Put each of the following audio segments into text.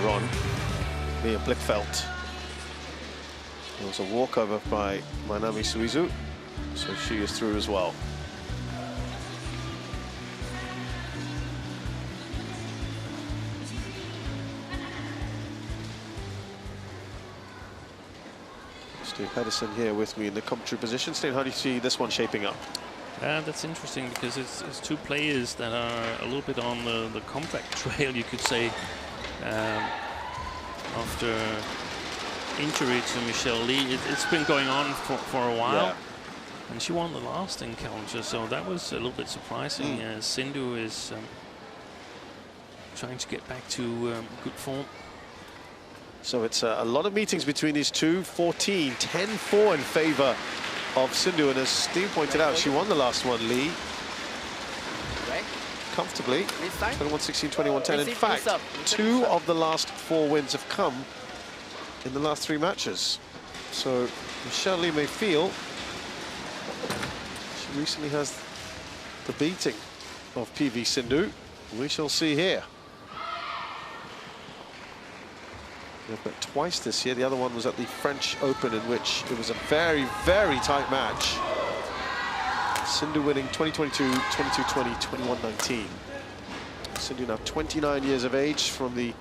earlier on, Mia Blickfeld. There was a walkover by Manami Suizu, so she is through as well. Steve Pedersen here with me in the commentary position. Steve, how do you see this one shaping up? That's interesting because it's two players that are a little bit on the comeback trail, you could say, after injury to Michelle Lee. It's been going on for a while, and she won the last encounter, so that was a little bit surprising. Sindhu is trying to get back to good form. So it's a lot of meetings between these two. 14, 10-4 in favor of Sindhu, and as Steve pointed out, she won the last one, Lee, comfortably, 21-16, 21-10. In fact, 2 of the last 4 wins have come in the last 3 matches. So Michelle Lee may feel she recently has the beating of PV Sindhu. We shall see here. They've met twice this year. The other one was at the French Open, in which it was a very, very tight match. Sindhu winning 2022, 22-20, 21-19. Sindhu now 29 years of age, from the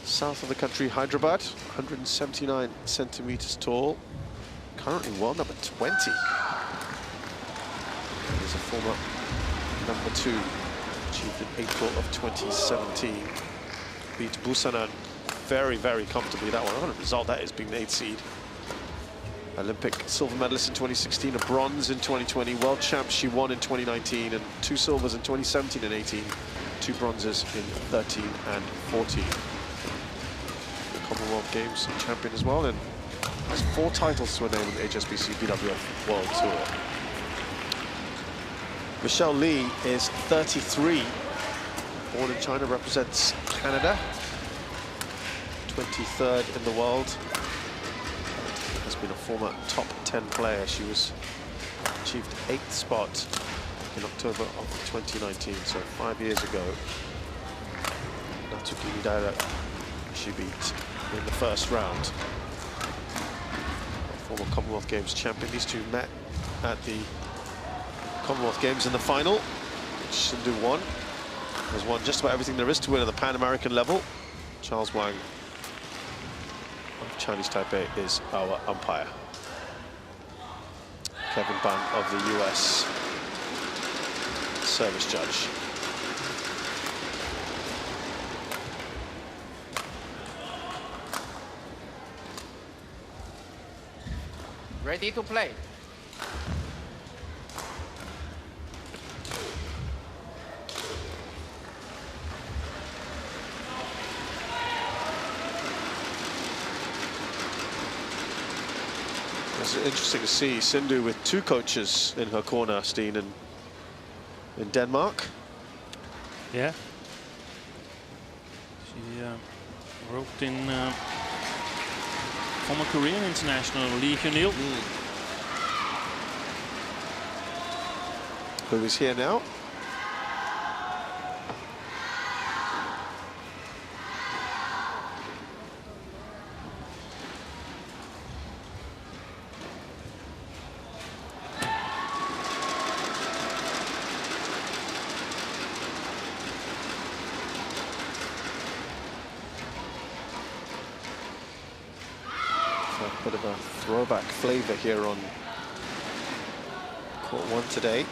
south of the country, Hyderabad, 179 centimeters tall. Currently world number 20. There's a former number 2, achieved in April of 2017. Beat Busanan very, very comfortably. That one, what a result that is, being the 8th seed. Olympic silver medalist in 2016, a bronze in 2020, world champ she won in 2019, and 2 silvers in 2017 and 18, 2 bronzes in 13 and 14. The Commonwealth Games champion as well, and has 4 titles to her name in the HSBC BWF World Tour. Michelle Lee is 33, born in China, represents Canada, 23rd in the world. Has been a former top 10 player. She was achieved 8th spot in October of 2019, so 5 years ago. Natsuki Nidaira she beat in the first round. Former Commonwealth Games champion. These two met at the Commonwealth Games in the final, which Sindhu won. Has won just about everything there is to win at the Pan-American level. Charles Wang of Chinese Taipei is our umpire. Kevin Bang of the US service judge. Ready to play. It's interesting to see Sindhu with 2 coaches in her corner, Steen, in Denmark. Yeah. She roped in former Korean international Lee Hyun-il. Who is here now? Bit of a throwback flavor here on court 1 today.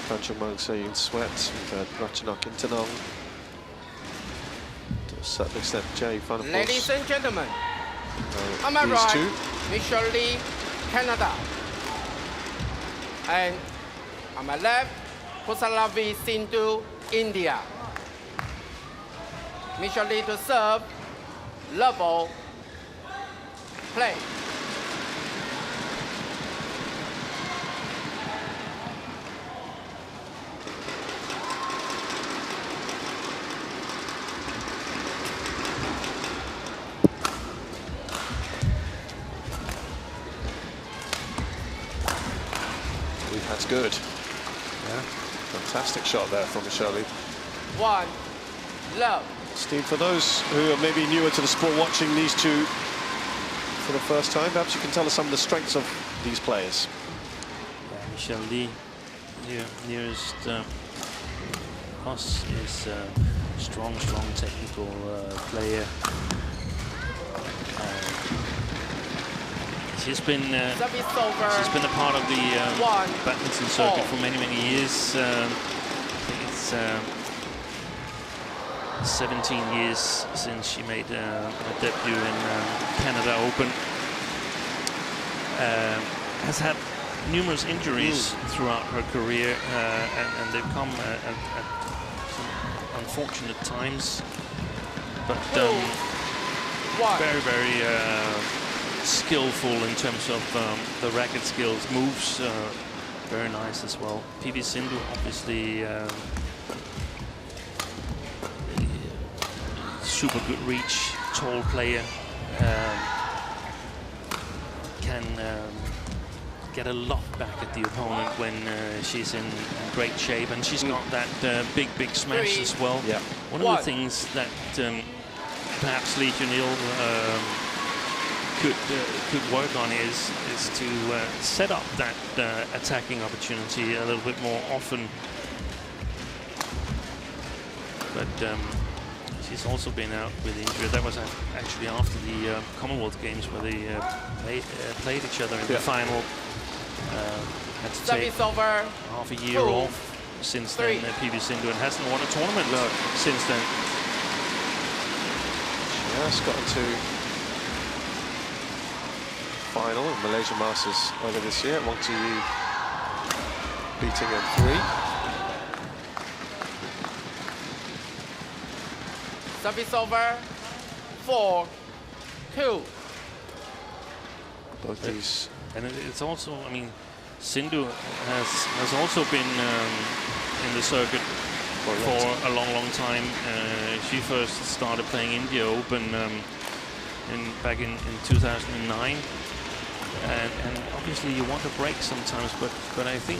Panchumang Sayun Sweat, we've had Ratchanak Intanong. To a certain extent, Jay Van der Ladies and gentlemen, on my these right, 2. Michelle Lee, Canada. And on my left, Pusarla Sindhu, India. Michelle Lee to serve, level, play. That's good. Yeah. Fantastic shot there from Michelle Lee. 1 love. Steve, for those who are maybe newer to the sport, watching these two for the first time, perhaps you can tell us some of the strengths of these players. Yeah, Michelle Lee, here nearest us, is a strong technical player. She's been a part of the badminton circuit for many years. I think it's 17 years since she made a debut in Canada Open. Has had numerous injuries throughout her career, and they've come at some unfortunate times. But very skillful in terms of the racket skills, moves very nice as well. PV Sindhu, obviously, super good reach, tall player, can get a lot back at the opponent when she's in great shape, and she's got that big smash as well. Yeah. One of the things that perhaps Lee Junil could work on is to set up that attacking opportunity a little bit more often. But she's also been out with injury. That was actually after the Commonwealth Games, where they played each other in the final. Had to take half a year off since then, PV Sindhu, and hasn't won a tournament since then. Just got to final in Malaysia Masters earlier this year. Wang Ziyu beating in 3. Service over. 4-2. Both these. And it's also, I mean, Sindhu has also been in the circuit for a long time. She first started playing India Open back in 2009. And obviously you want a break sometimes, but I think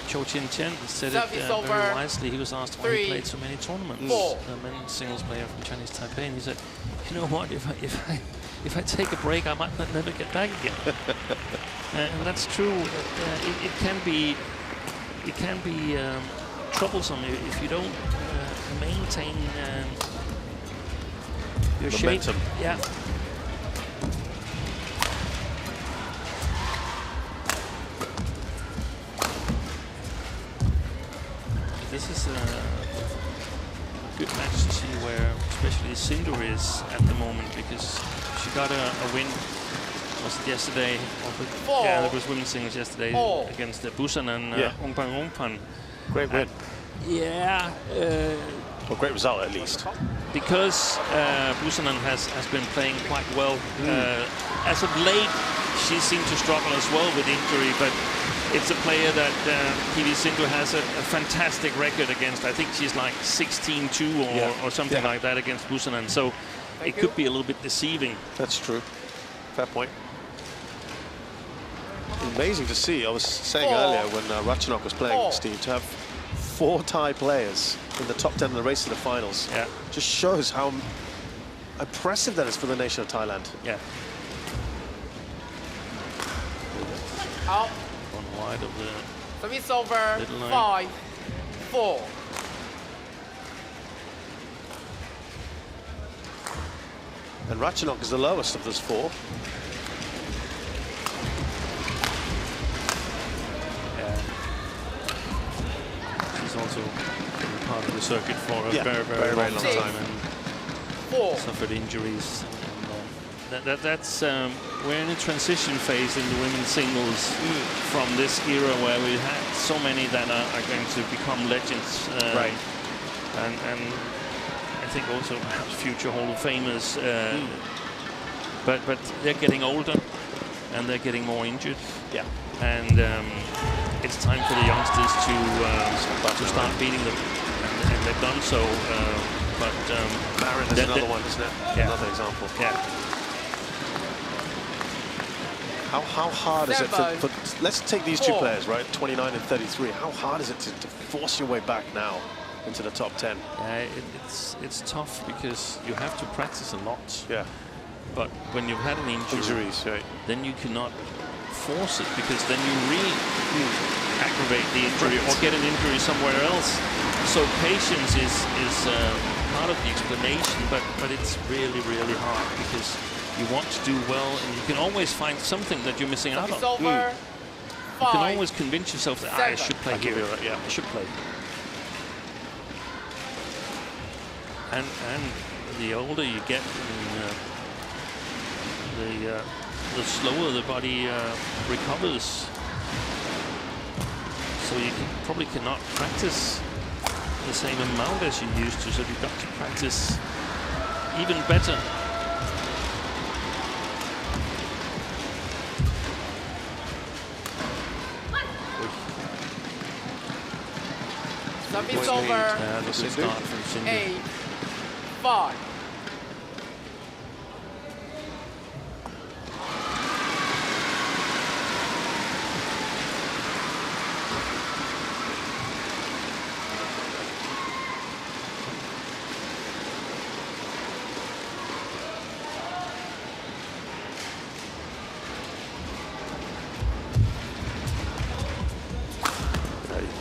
Cho Chin Chen said it very wisely. He was asked why he played so many tournaments, the men's singles player from Chinese Taipei, and he said, you know what, if I take a break, I might never get back again. And that's true. It can be troublesome if you don't maintain your momentum. shape. Yeah. This is a good match to see where especially Sindhu is at the moment, because she got a win. Was it yesterday? Yeah, there was women's singles yesterday against Busanan Umpan. Great win. Yeah. Well, great result at least. Because Busanan has been playing quite well. As of late, she seemed to struggle as well with injury, but it's a player that PV Sindhu has a fantastic record against. I think she's like 16-2 or something like that against Busanan. So it could be a little bit deceiving. That's true. Fair point. Amazing to see. I was saying earlier when Ratchanok was playing, Steve, to have 4 Thai players in the top 10 of the race to the finals. Yeah. Just shows how impressive that is for the nation of Thailand. Yeah. Out. One wide of the service over. 5-4. And Ratchanok is the lowest of those 4. She's also been part of the circuit for a very long time and suffered injuries. And, that's we're in a transition phase in the women's singles from this era where we had so many that are going to become legends. And I think also perhaps future Hall of Famers. But they're getting older and they're getting more injured. Yeah. And it's time for the youngsters to start beating them, and they've done so. Marin is another one, isn't it? Yeah. Another example. Yeah. How hard is it for let's take these two players, right? 29 and 33. How hard is it to force your way back now into the top 10? Yeah, it's tough because you have to practice a lot. Yeah. But when you've had an injury, right, then you cannot force it, because then you aggravate the injury or get an injury somewhere else. So patience is part of the explanation, but it's really, really hard because you want to do well, and you can always find something that you're missing out on. You can always convince yourself that I should play here. Yeah, I should play. And the older you get, the slower the body recovers. So you probably cannot practice the same amount as you used to. So you've got to practice even better. Service over. This is start from Sindhu. 8-5.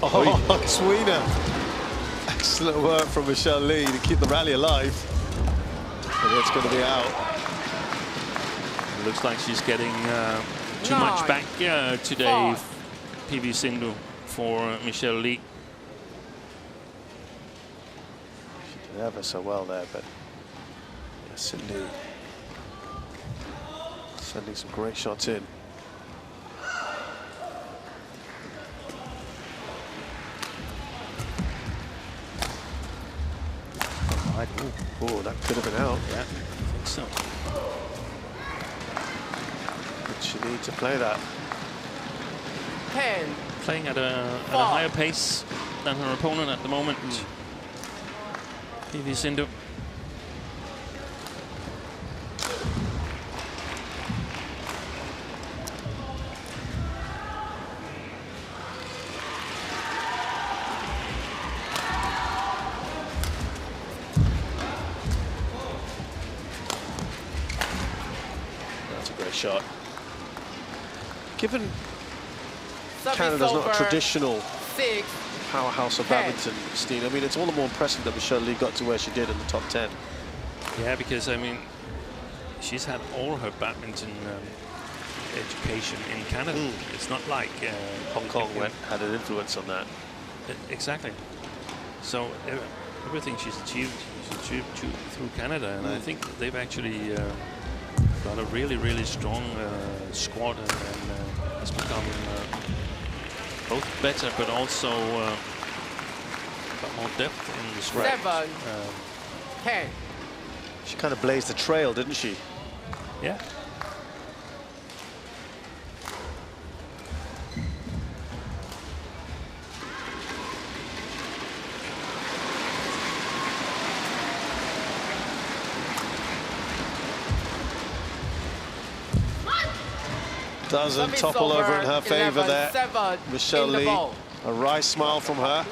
Oh, Sweener. Excellent work from Michelle Lee to keep the rally alive. And it's going to be out. It looks like she's getting too much back today, PV Sindhu, for Michelle Lee. She did ever so well there, but yeah, Sindhu sending some great shots in. Oh, that could have been out. Yeah, I think so. But she needs to play that. 10. Playing at a higher pace than her opponent at the moment. PV Sindhu. Shot. Given Canada's not a traditional powerhouse of badminton, Steen, I mean, it's all the more impressive that Michelle Lee got to where she did in the top 10. Yeah, because I mean, she's had all her badminton education in Canada. It's not like Hong Kong had an influence on that. Exactly. So everything she's achieved through Canada, and I think they've actually got a really, really strong squad, and has become both better, but also got more depth in the squad. 7-10. She kind of blazed the trail, didn't she? Yeah. Doesn't topple over in her favor there. Michelle Lee, a wry smile from her.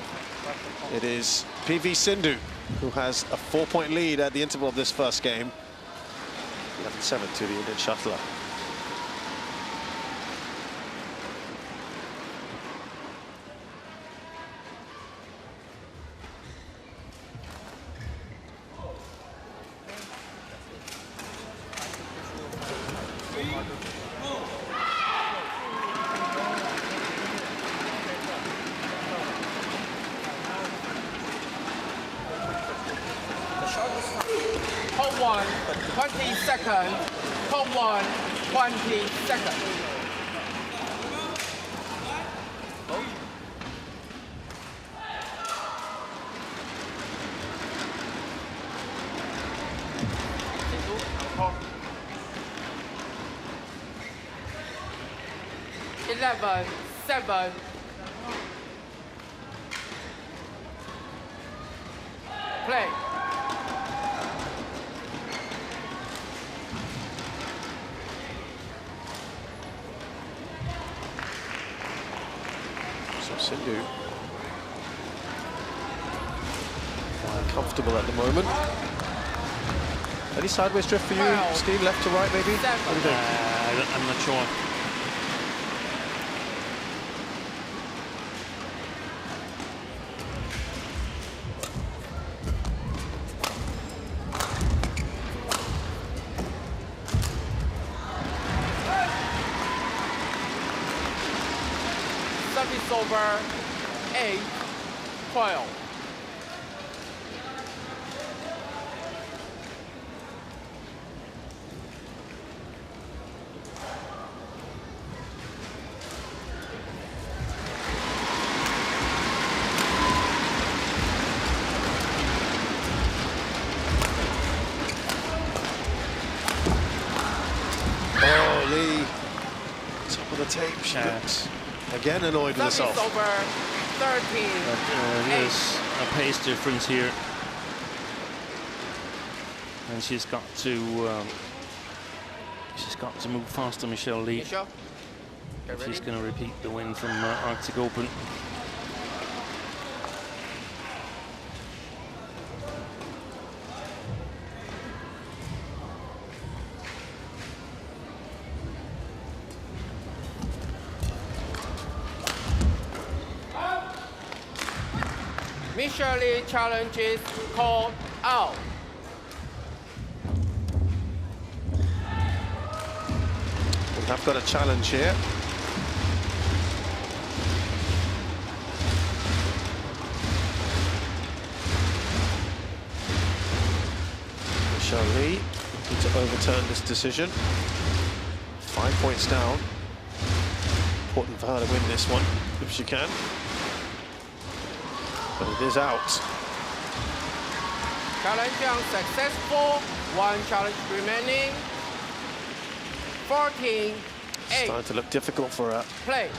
It is PV Sindhu who has a 4-point lead at the interval of this first game. 11-7 to the Indian shuttler. Home 1, 20 seconds. Home 1, 20 seconds. Eleven, 7. Play. comfortable at the moment. Any sideways drift for you, Steve? Left to right, maybe? What do you think? I'm not sure. Service over 8-12. Top of the tape, she looks again annoyed with herself. Service over 13. There's a pace difference here, and she's got to move faster, Michelle Lee. Michelle, If she's going to repeat the win from Arctic Open. Michelle Lee challenges called out. We have got a challenge here. Michelle Lee looking to overturn this decision. 5 points down. Important for her to win this one if she can. But it is out. Challenge unsuccessful. One challenge remaining. 14-8. Starting to look difficult for her. Play.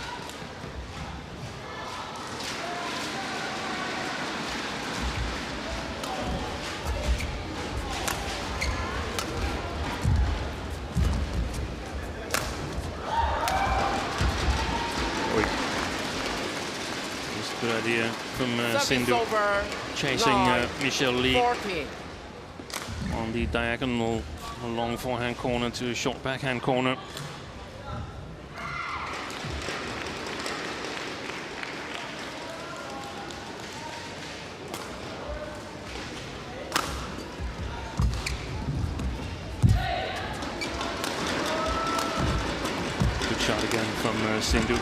Good idea from Sindhu, chasing Michelle Lee 14. on the diagonal long forehand corner to short backhand corner. Good shot again from Sindhu.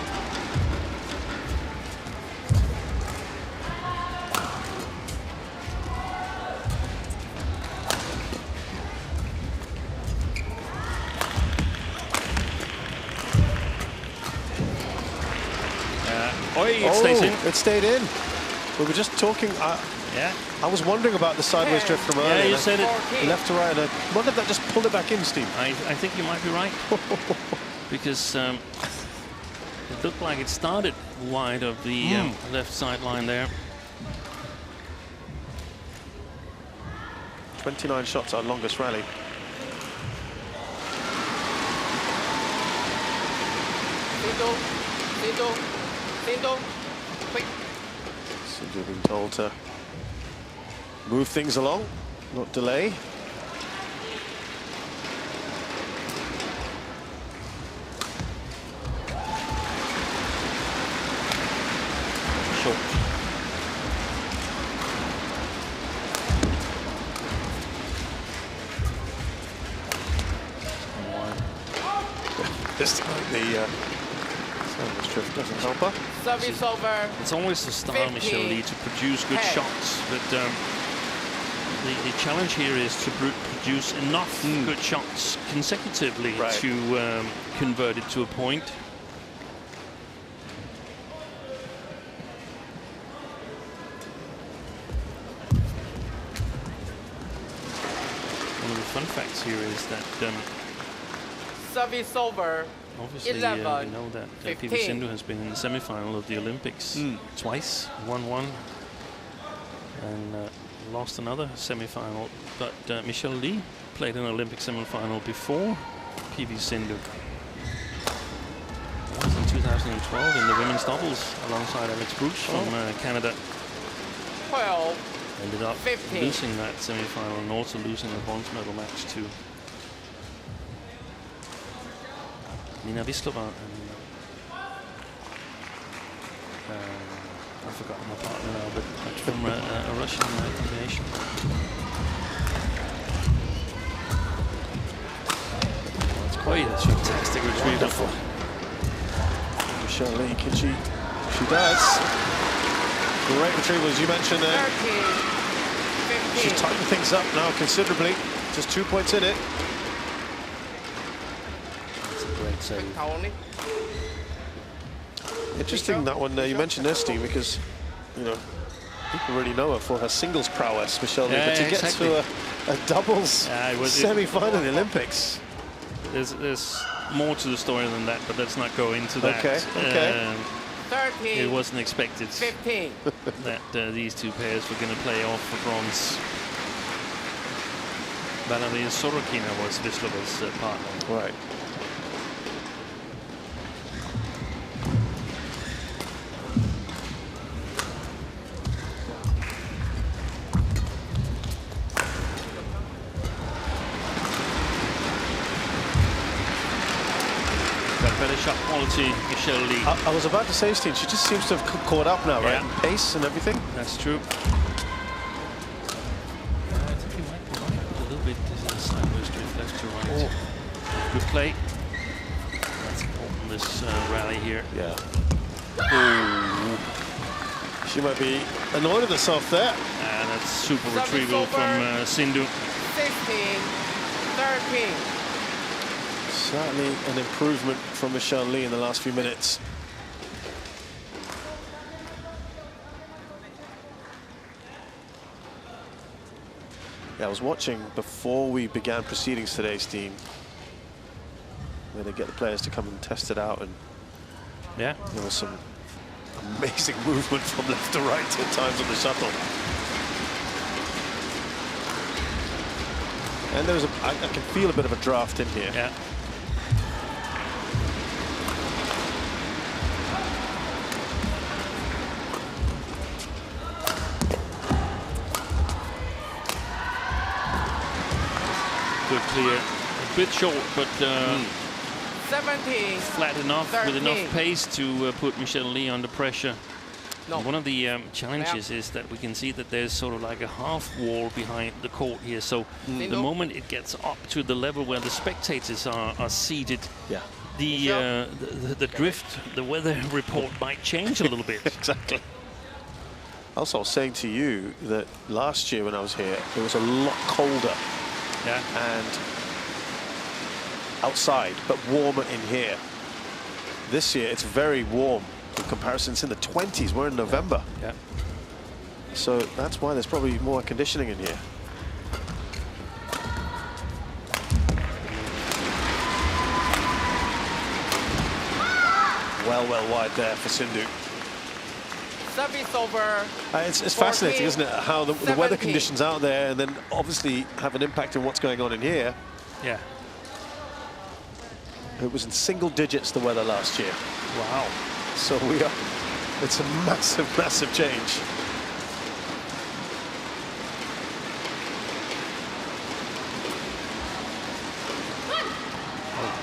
It stays in. It stayed in. We were just talking. Yeah. I was wondering about the sideways drift from earlier. Yeah, you said it. Left to right. I wonder if that just pulled it back in, Steve. I think you might be right. Because it looked like it started wide of the left sideline there. 29 shots, our longest rally. Sindhu, quick. Sindhu being told to move things along, not delay. Short. This time the sideways drift doesn't help her. Service over. It's always the style of Michelle Lee to produce good shots, but the challenge here is to produce enough good shots consecutively to convert it to a point. One of the fun facts here is that Service over. obviously, we know that PV Sindhu has been in the semi-final of the Olympics twice, won one, and lost another semi-final. But Michelle Lee played an Olympic semi-final before PV Sindhu. That was in 2012 in the women's doubles alongside Alex Bruce from Canada. 12, Ended up 15. losing that semi-final and also losing the bronze medal match to Nina Vislova and I've forgotten my partner now, but from a Russian combination. That's quite a fantastic retrieval. Michelle Lee, can she does. Great retrieval, as you mentioned there. 13, 15. She's tightened things up now considerably. Just 2 points in it. That's a great save. Tony. Interesting that one you mentioned there, Steve, because you know people really know her for her singles prowess, Michelle Lee, Yeah, but to exactly. get to a doubles semi-final in the Olympics. There's more to the story than that, but let's not go into that. Okay. 13, It wasn't expected 15. that these two pairs were going to play off for bronze. Valeria Sorokina was Vislova's partner. Right. Better shot quality, Michelle Lee. I was about to say, Steve, she just seems to have caught up now, right? Yeah. In pace and everything. That's true. I think he might be right a little bit sideways drift left to right. Oh. Good play. That's important, this rally here. Yeah. Ooh. She might be annoyed at herself there. And that's super Service retrieval over. from Sindhu. 16, 13. Certainly an improvement from Michelle Lee in the last few minutes. Yeah, I was watching before we began proceedings today, Steve, where they get the players to come and test it out, and Yeah. there was some amazing movement from left to right at times on the shuttle. And there was I can feel a bit of a draft in here. Yeah. Good clear. A bit short, but 17. flat enough with 13. enough pace to put Michelle Lee under pressure. No. One of the challenges is that we can see that there's sort of like a half wall behind the court here. So the moment it gets up to the level where the spectators are seated, Yeah. the drift, the weather report might change a little bit. Exactly. Also, I was saying to you that last year when I was here, it was a lot colder Yeah. and outside, but warmer in here. This year, it's very warm in comparison. It's in the 20s. We're in November. Yeah. So that's why there's probably more conditioning in here. Well wide there for Sindhu. Service over. It's 14, fascinating, isn't it, how the weather 17. conditions out there and then obviously have an impact on what's going on in here. Yeah. It was in single digits, the weather last year. Wow. So it's a massive change.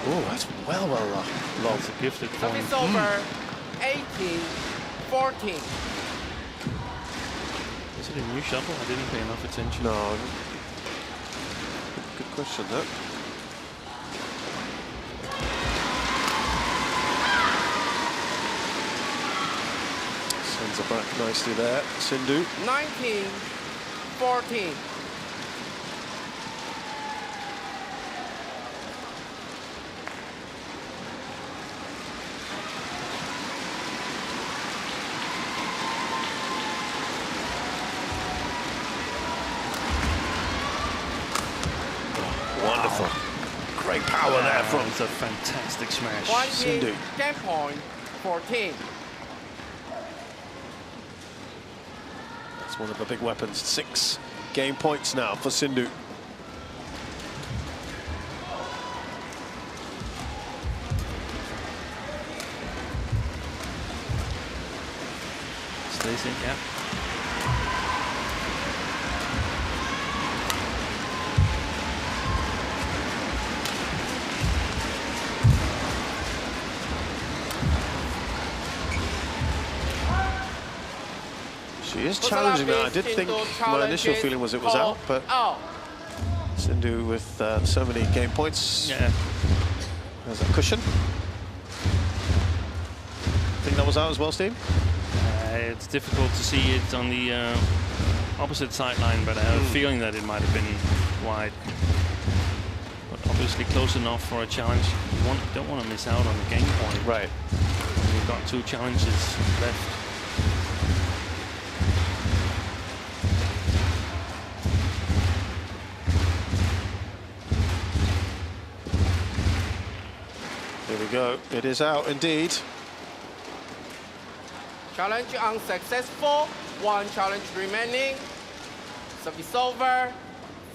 Oh, that's well long. That's a gifted point. Service over. 18, 14. Is it a new shuttle? I didn't pay enough attention. No. Good question, though. Sends it back nicely there. Sindhu. 19, 14. Wonderful. Great power there from It's a fantastic smash. 20, Sindhu. 10 point, 14. That's one of the big weapons. 6 game points now for Sindhu. Stays in, yeah. She is challenging that. I did think my initial feeling was it was out, but Sindhu with so many game points. Yeah. There's a cushion. Think that was out as well, Steve? It's difficult to see it on the opposite sideline, but I have a feeling that it might have been wide. But obviously close enough for a challenge. You don't want to miss out on the game point. Right. We've got 2 challenges left. Here we go. It is out indeed. Challenge unsuccessful. 1 challenge remaining. Service over.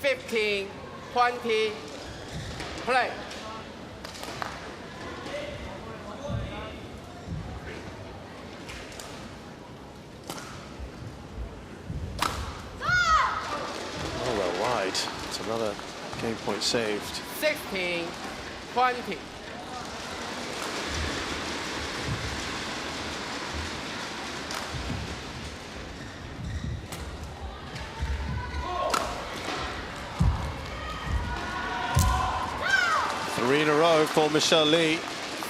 15, 20. Play. Oh, well wide. It's another game point saved. 16, 20. Three in a row for Michelle Lee.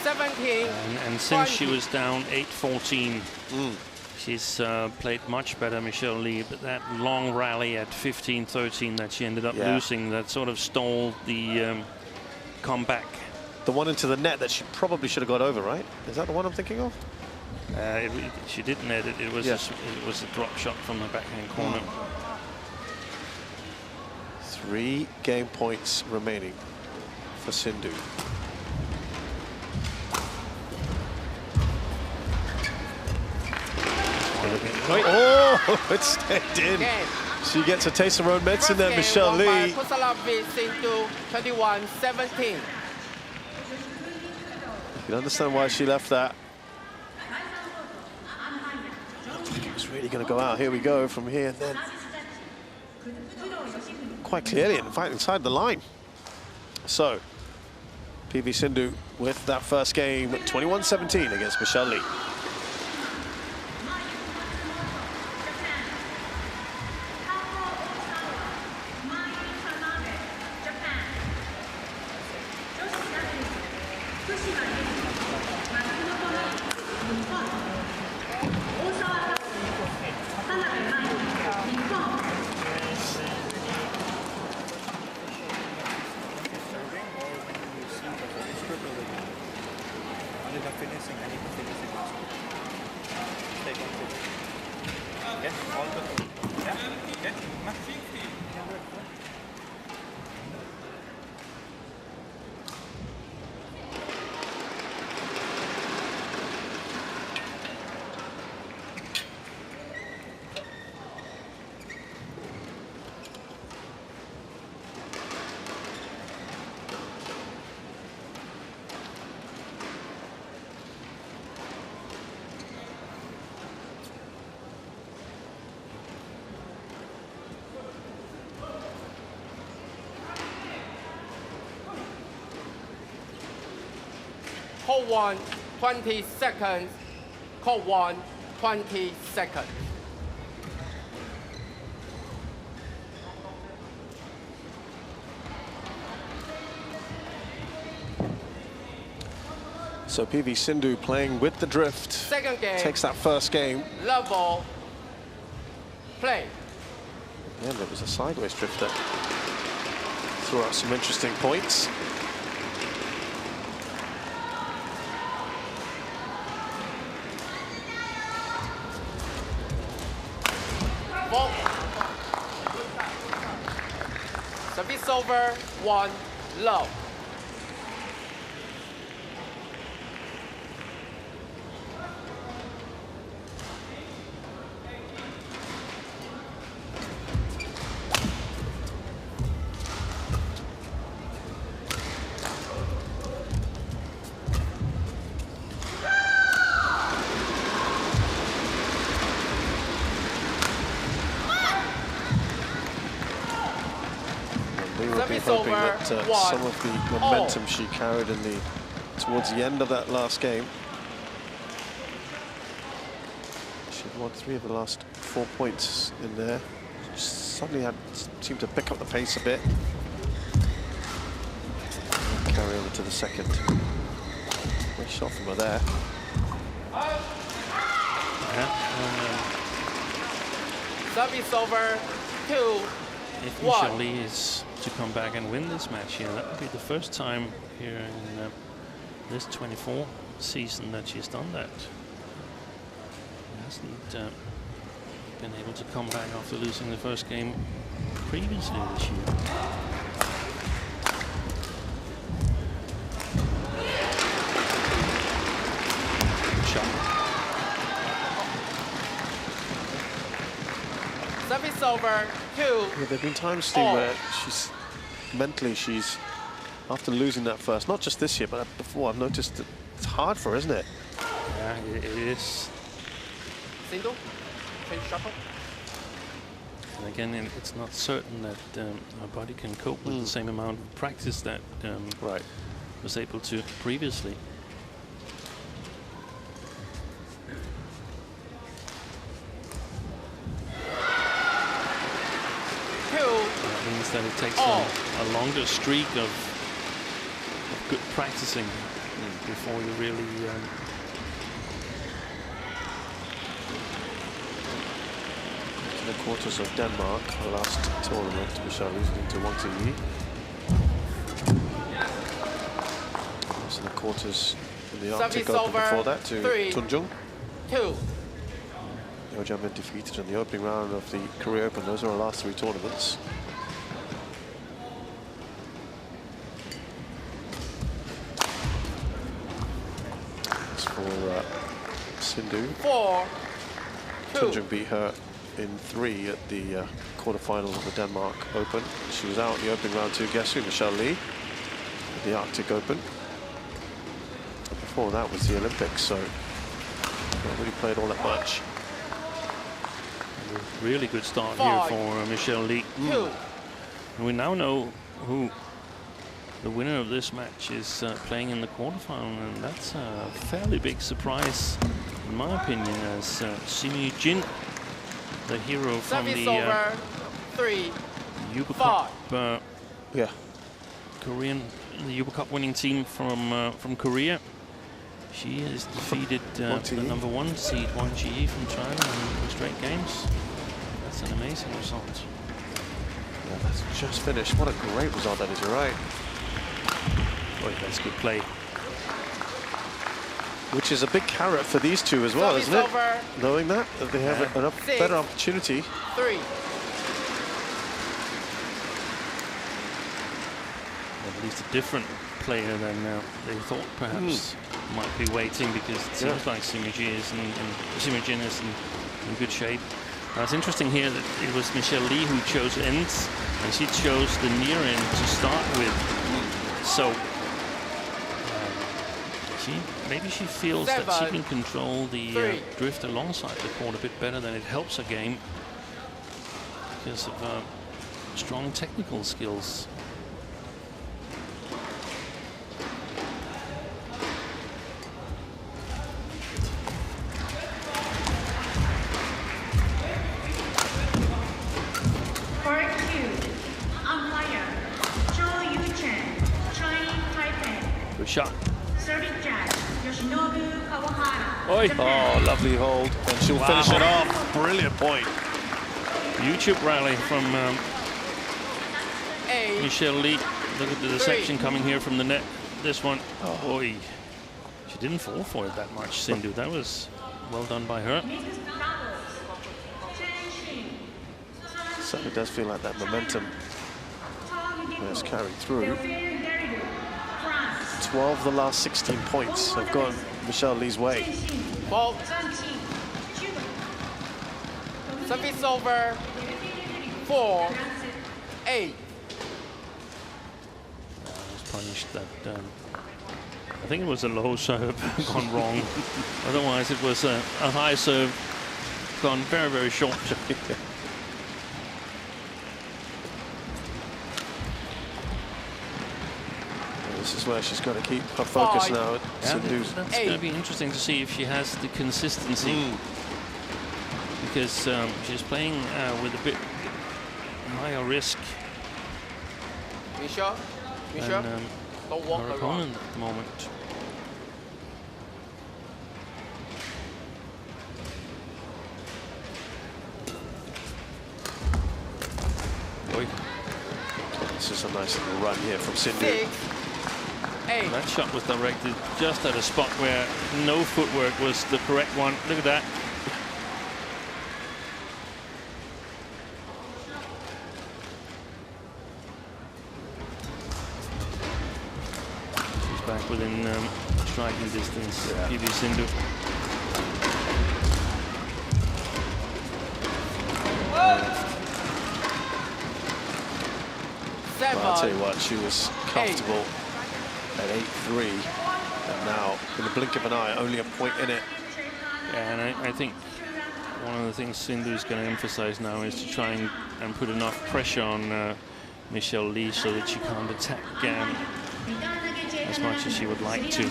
17. And since she was down 8-14, she's played much better, Michelle Lee. But that long rally at 15-13 that she ended up losing, that sort of stole the comeback. The one into the net that she probably should have got over, right? Is that the one I'm thinking of? She did net it. It was a drop shot from the backhand corner. 3 game points remaining for Sindhu. Oh, it stayed in. She gets a taste of her own medicine there, Michelle Lee. Pusarla beat Sindhu 21-17. You can understand why she left that. It's really going to go out. Here we go from here and then. Quite clearly, in fact, inside the line. So, PV Sindhu with that first game, 21-17 against Michelle Lee. Call 1, 20 seconds. Call 1, 20 seconds. So PV Sindhu playing with the drift. Second game. Takes that first game. Level. Play. Yeah, there was a sideways drift that threw out some interesting points. Service over, 1, low. Hoping that some of the momentum she carried towards the end of that last game should won 3 of the last 4 points in there. Suddenly seemed to pick up the pace a bit. And carry over to the second. Great shot from her there. Service over 2-1. If Michelle Lee is to come back and win this match here, that would be the first time here in this 24 season that she's done that. She hasn't been able to come back after losing the first game previously this year. Service over 2. Yeah, there've been times, Steve, where she's after losing that first, not just this year, but before, I've noticed that it's hard for her, isn't it? Yeah, it is. Sindhu, change shuffle. And again, it's not certain that her body can cope with the same amount of practice that was able to previously. That means that it takes a longer streak of good practicing before you really the quarters of Denmark, the last tournament, Michelle losing to Wang Yi. So the quarters in the Arctic Open before that to Tunjung. 2. Yo Jung been defeated in the opening round of the Korea Open. Those are our last 3 tournaments. As for Sindhu, 4-2. Tunjung beat her in 3 at the quarterfinal of the Denmark Open. She was out in the opening round too. Guess who? Michelle Lee at the Arctic Open. Before that was the Olympics, so not really played all that much. Really good start here for Michelle Lee. And we now know who the winner of this match is playing in the quarterfinal, and that's a fairly big surprise, in my opinion, as Simi Jin, the hero from the Yuba Cup, the Yuba Cup winning team from Korea. She has defeated the #1 seed Wang Yi from China in straight games. That's an amazing result. Yeah, that's just finished. What a great result that is, you're right. Boy, that's good play. Which is a big carrot for these two as well, isn't it? Knowing that they have a better opportunity. 3. At least a different player than they thought perhaps might be waiting, because it seems like Simi Jin is in good shape. Now it's interesting here that it was Michelle Lee who chose ends, and she chose the near end to start with. So maybe she feels that she can control the drift alongside the court a bit better than it helps her game because of strong technical skills. Good shot. Oh, lovely hold, and she'll finish it off. Brilliant point. YouTube rally from Michelle Lee. Look at the deception coming here from the net. This one, boy, she didn't fall for it that much, Sindhu. That was well done by her. Certainly does feel like that momentum has carried through. 12 of the last 16 points have gone Michelle Lee's way. Service over 4-8. I was punished that I think it was a low serve gone wrong. Otherwise it was a high serve gone very, very short. This is where she's got to keep her focus now. Yeah, that's going to be interesting to see if she has the consistency because she's playing with a bit higher risk Michelle, than don't walk her around. opponent at the moment. This is a nice little run here from Sindhu. 6, 8. That shot was directed just at a spot where no footwork was the correct one. Look at that. She's back within striking distance. PB Sindhu. Seven, Well, I'll tell you what, she was comfortable at 8-3, and now, in the blink of an eye, only a point in it. Yeah, and I think one of the things Sindhu's going to emphasize now is to try and put enough pressure on Michelle Lee so that she can't attack as much as she would like to. The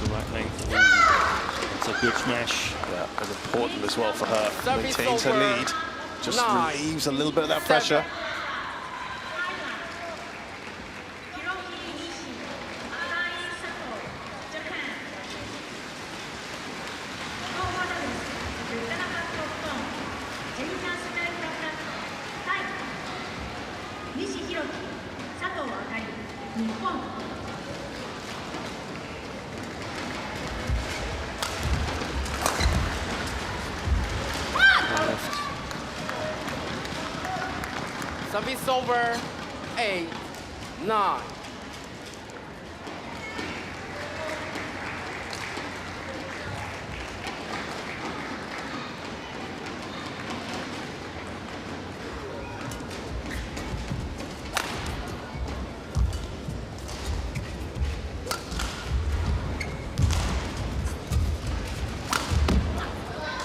right length. It's a good smash. Yeah, and important as well for her. Service Maintains her over. lead. Just 9, relieves a little bit of that 7. pressure. Service over. 8, 9.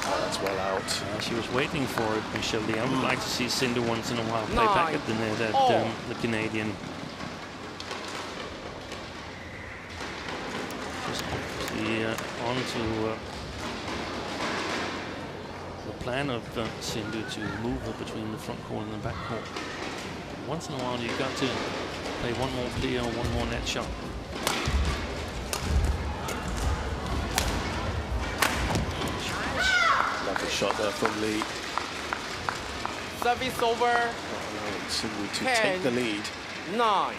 That's well out. She was waiting for it, Michelle Lee. I would like to see Sindhu once in a while play back at the net at the Canadian. Just obviously on to the plan of Sindhu to move her between the front court and the back court. Once in a while, you've got to play one more clear or one more net shot. Lovely shot there from Lee. Service over. Allowing Sindhu to 10, take the lead. 9.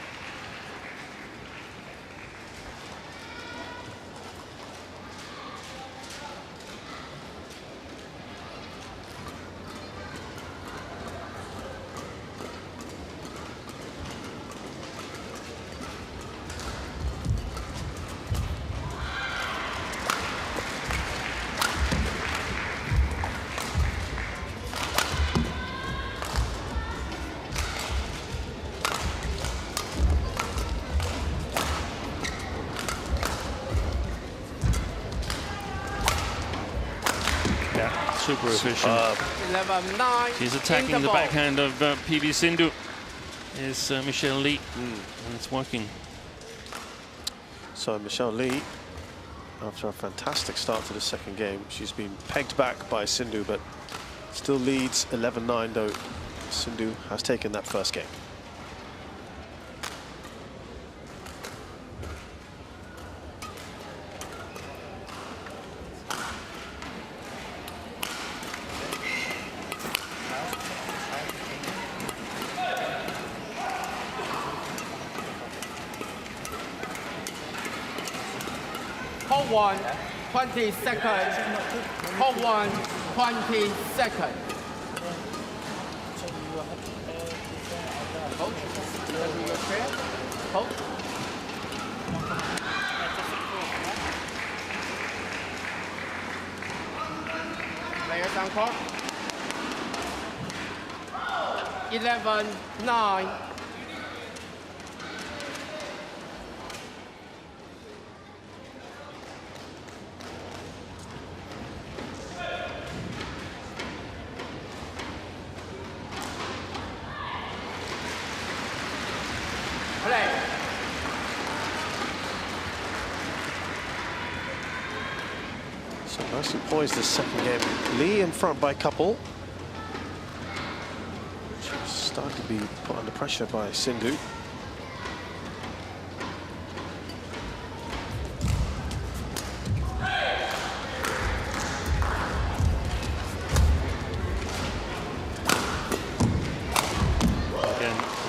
Super efficient. 11, 9. She's attacking the ball. backhand of PB Sindhu. Is Michelle Lee, and it's working. So Michelle Lee, after a fantastic start to the second game, she's been pegged back by Sindhu, but still leads 11-9, though Sindhu has taken that first game. Hold 1, 20 seconds. Hold 1, 20 seconds. Hold. Over your chair. Hold. Players on court. 11, 9. Play. So nicely poised this second game. Lee in front by a couple. She's starting to be put under pressure by Sindhu.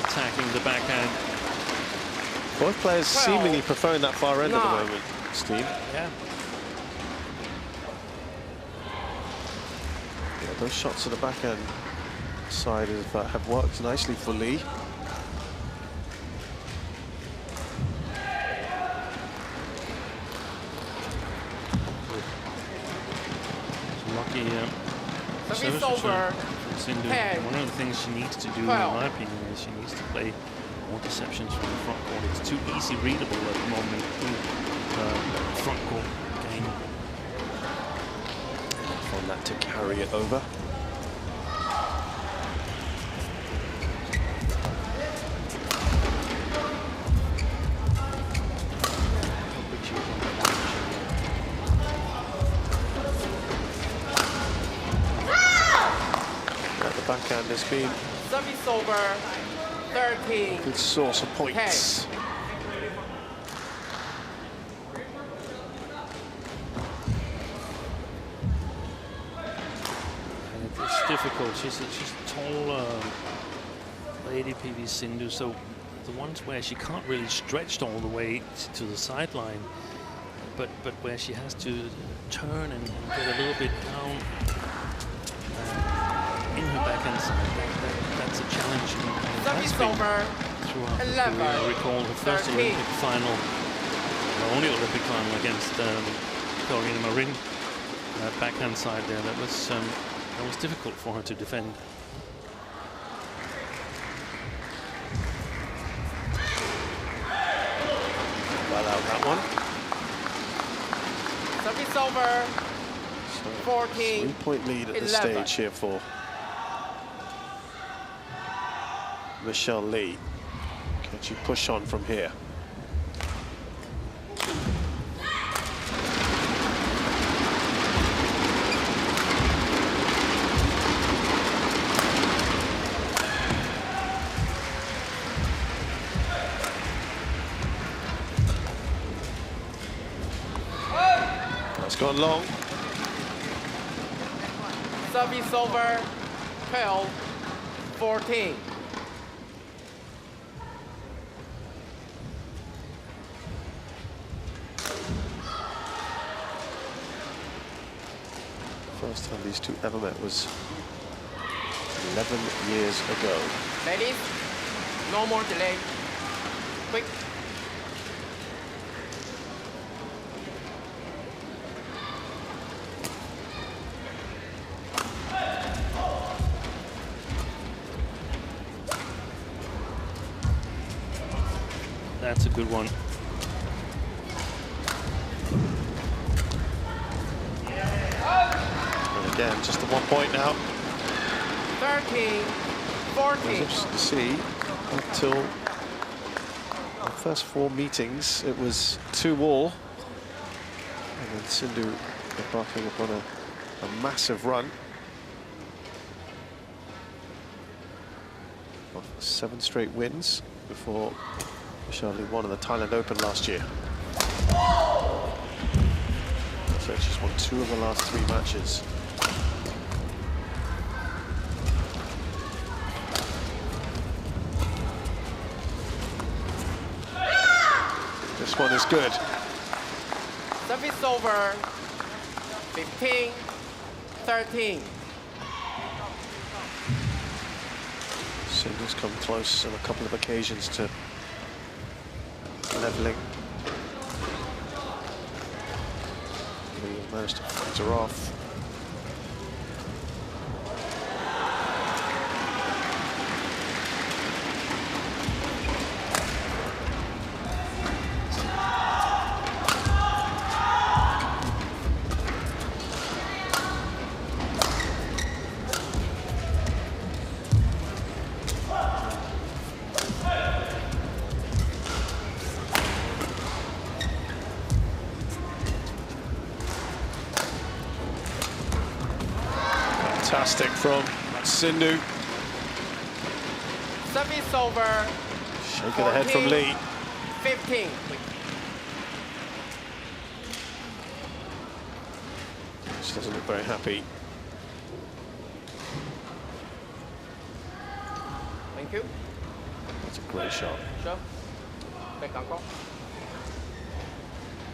Attacking the backhand. Both players seemingly preferring that far end at the moment, Steve. Yeah. Yeah, those shots to the backhand side have worked nicely for Lee. Lucky Service over. Sindhu. One of the things she needs to do, in my opinion, is she needs to play more deceptions from the front court. It's too easy readable at the moment in front court game. On that to carry it over. Backhand has been service over 13. Good source of points. It's difficult. She's a tall lady, PV Sindhu, so the ones where she can't really stretch all the way to the sideline, but where she has to turn and get a little bit down in her backhand side, that's a challenge. Service over. Throughout the career. I recall her first Olympic final, the only Olympic final against Carolina Marin. That backhand side there, that was difficult for her to defend. Well out that one. Service over. So 14. 3-point lead at this stage here for Michelle Lee. Can she push on from here? That's gone long. Service over 12-14. First time these two ever met was 11 years ago. Ladies, no more delay. Quick. That's a good one. And again, just the 1 point now. 13-14. Interesting to see. Until the first 4 meetings, it was 2-all. And then Sindhu embarking upon a massive run of 7 straight wins before Michelle Lee won in the Thailand Open last year. So she's won 2 of the last 3 matches. This one is good. Service over 15-13. Sindhu's come close on a couple of occasions to leveling. Lee managed to fight her off. Fantastic from Sindhu. Service over. Shake of the head from Lee. 15. She doesn't look very happy. Thank you. That's a great shot. Sure. Back on court.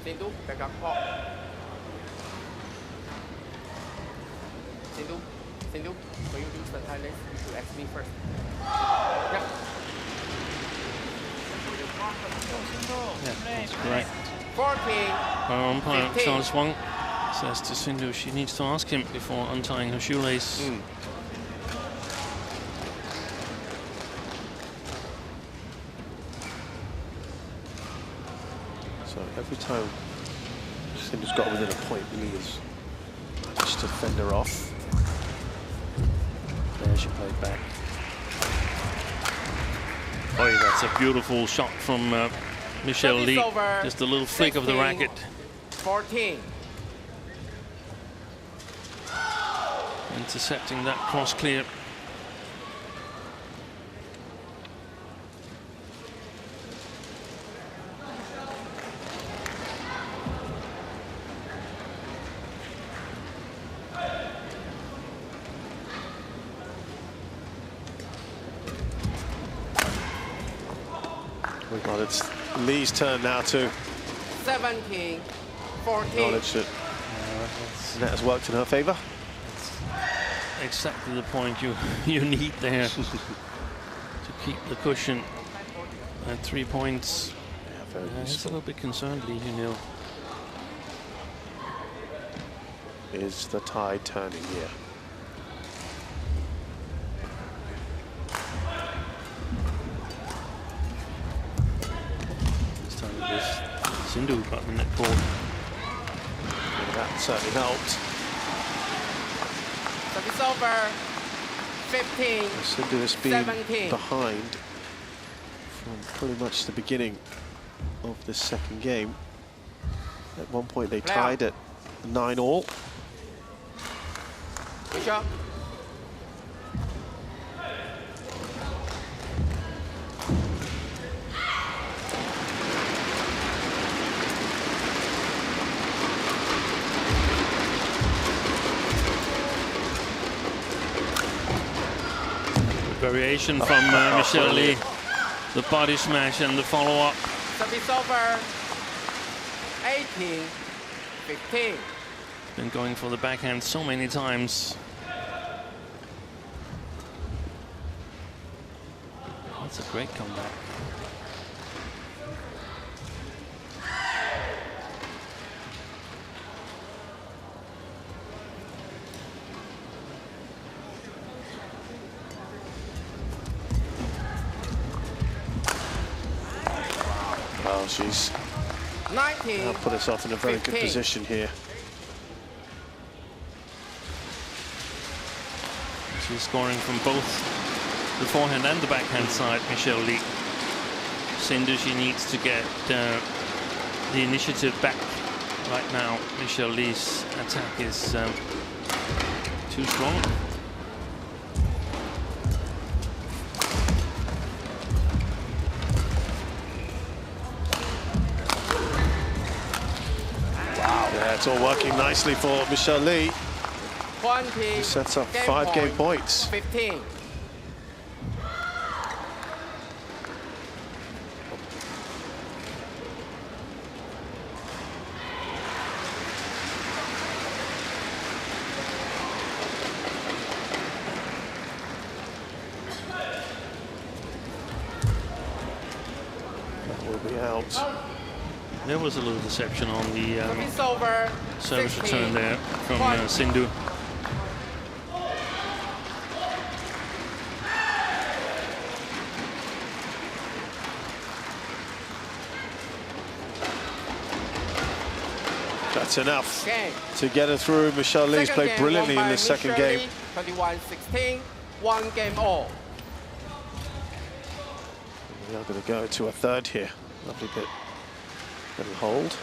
Sindhu, back on court. Sindhu, when you use the Thai legs, you should ask me first. Yep. Yeah, that's great. 14. Our umpire, 15. Charles Wang, says to Sindhu she needs to ask him before untying her shoelace. So every time Sindhu's got within a point, Lee has managed to fend her off. There she played back. Oh, yeah, that's a beautiful shot from Michelle Lee. Just a little flick of the racket. 14. Intercepting that cross clear. Well, it's Lee's turn now to 17. 14. acknowledge that net has worked in her favour. Exactly the point you need there to keep the cushion at 3 points. Yeah, very It's a useful. little bit concerned, Lee, you know. Is the tide turning here? This time it was Sindhu who got the net ball. And that certainly helped. Service over. 15. Sindhu has been 17. behind from pretty much the beginning of this second game. At one point they tied at 9-all. Good shot. Variation from Michelle Lee. The body smash and the follow-up. Service over. 18. 15. Been going for the backhand so many times. That's a great comeback. Well, she's 19. now put herself in a very good 15. position here. She's scoring from both the forehand and the backhand side, Michelle Lee. Sindhu, she needs to get the initiative back right now. Michelle Lee's attack is too strong. Yeah, it's all working nicely for Michelle Lee. 20. Sets up 5 game points. 15. That will be out. There was a little deception on the Service over. service 16. return there from Sindhu. That's enough Game. to get her through. Michelle Lee's Second played game brilliantly won in by this second Michelle game. Lee, 21-16. 1 game all. We are going to go to a third here. Lovely bit. Little hold.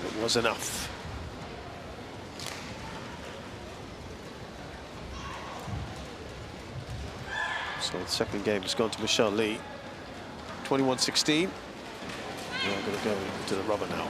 It was enough. So the second game has gone to Michelle Lee. 21-16. We're going to go to the rubber now.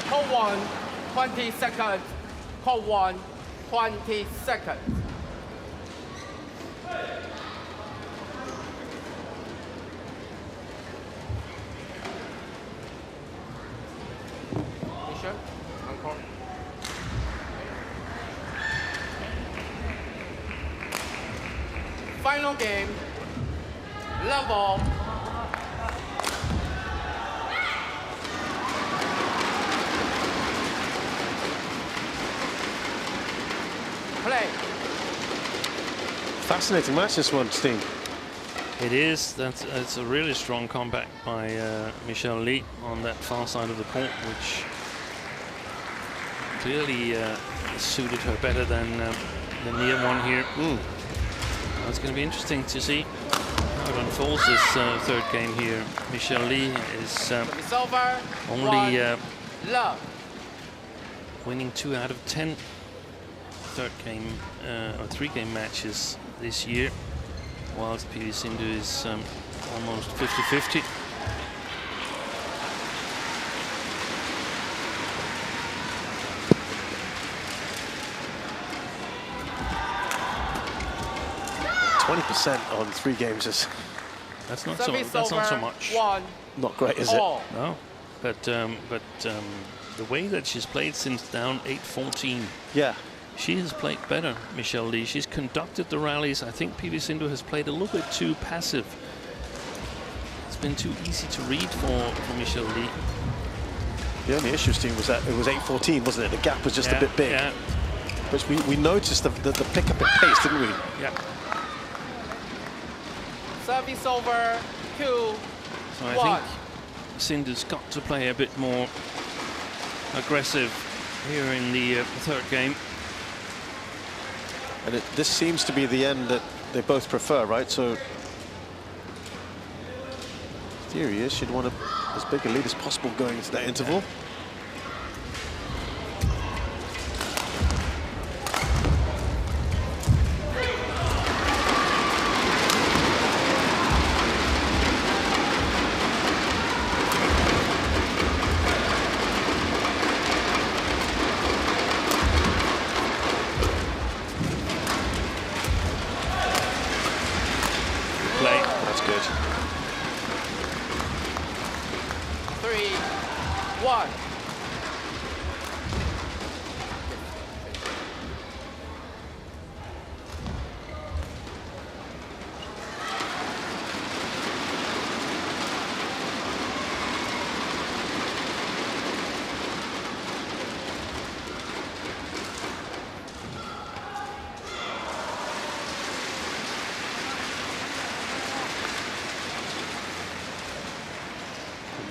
Call 1, 20 seconds. Call 1, 20 seconds. Mission, encore. Final game, level. Play. Fascinating match, this one, Steen. It is. It's a really strong comeback by Michelle Lee on that far side of the court, which clearly suited her better than the near one here. It's going to be interesting to see how it unfolds this third game here. Michelle Lee is only winning 2 out of 10 third game or 3-game matches this year, whilst PV Sindhu is almost 50-50. On 3 games is that's not so much. Not great, is it? No, but the way that she's played since down 8-14. Yeah. She has played better, Michelle Lee. She's conducted the rallies. I think PV Sindhu has played a little bit too passive. It's been too easy to read for Michelle Lee. The only issue, Steve, was that it was 8-14, wasn't it? The gap was just a bit big. Yeah. Which we noticed the pickup in pace, didn't we? Yeah. Service over, 2, So I think Sindhu's got to play a bit more aggressive here in the third game. And this seems to be the end that they both prefer, right? So theory is she'd want as big a lead as possible going into that interval.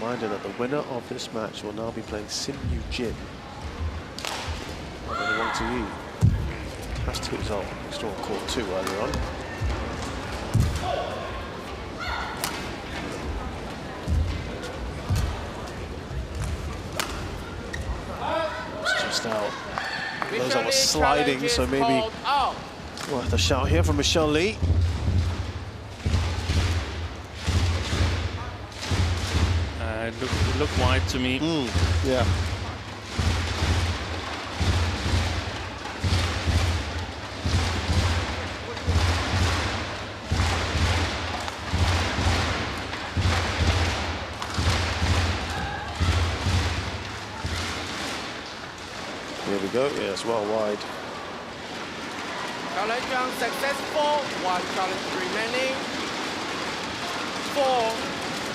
Reminder that the winner of this match will now be playing Sim Yu Jin. And Wang Ziyi has to result extra on court 2 earlier on. It's just out. Those are sliding, so maybe worth a shout here from Michelle Lee. It looked wide to me. Yeah. Here we go. Yes, well wide. Challenge unsuccessful. 1 challenge remaining.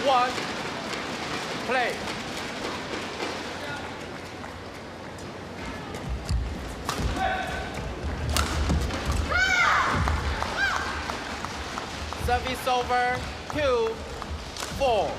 4-1. Play. Service over. 2-4.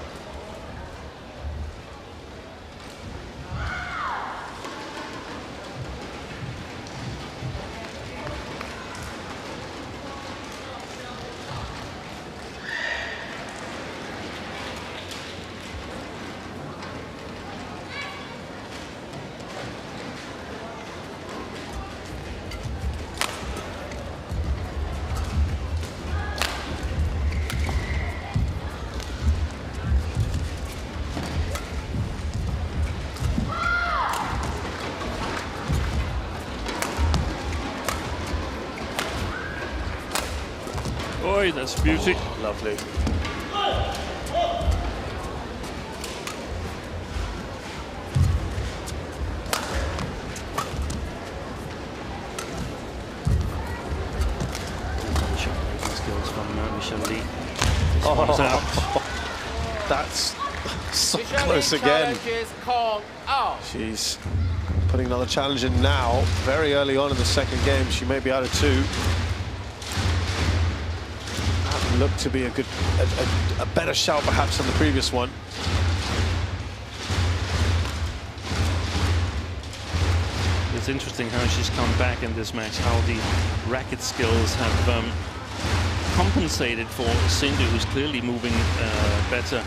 Boy, that's beauty. Oh, lovely. Skills from Michelle Lee. That's so Michelle close Lee again. challenge is called out. She's putting another challenge in now. Very early on in the second game, she may be out of 2. That looked to be a good, a better shout perhaps than the previous one. It's interesting how she's come back in this match, how the racket skills have compensated for Sindhu, who's clearly moving better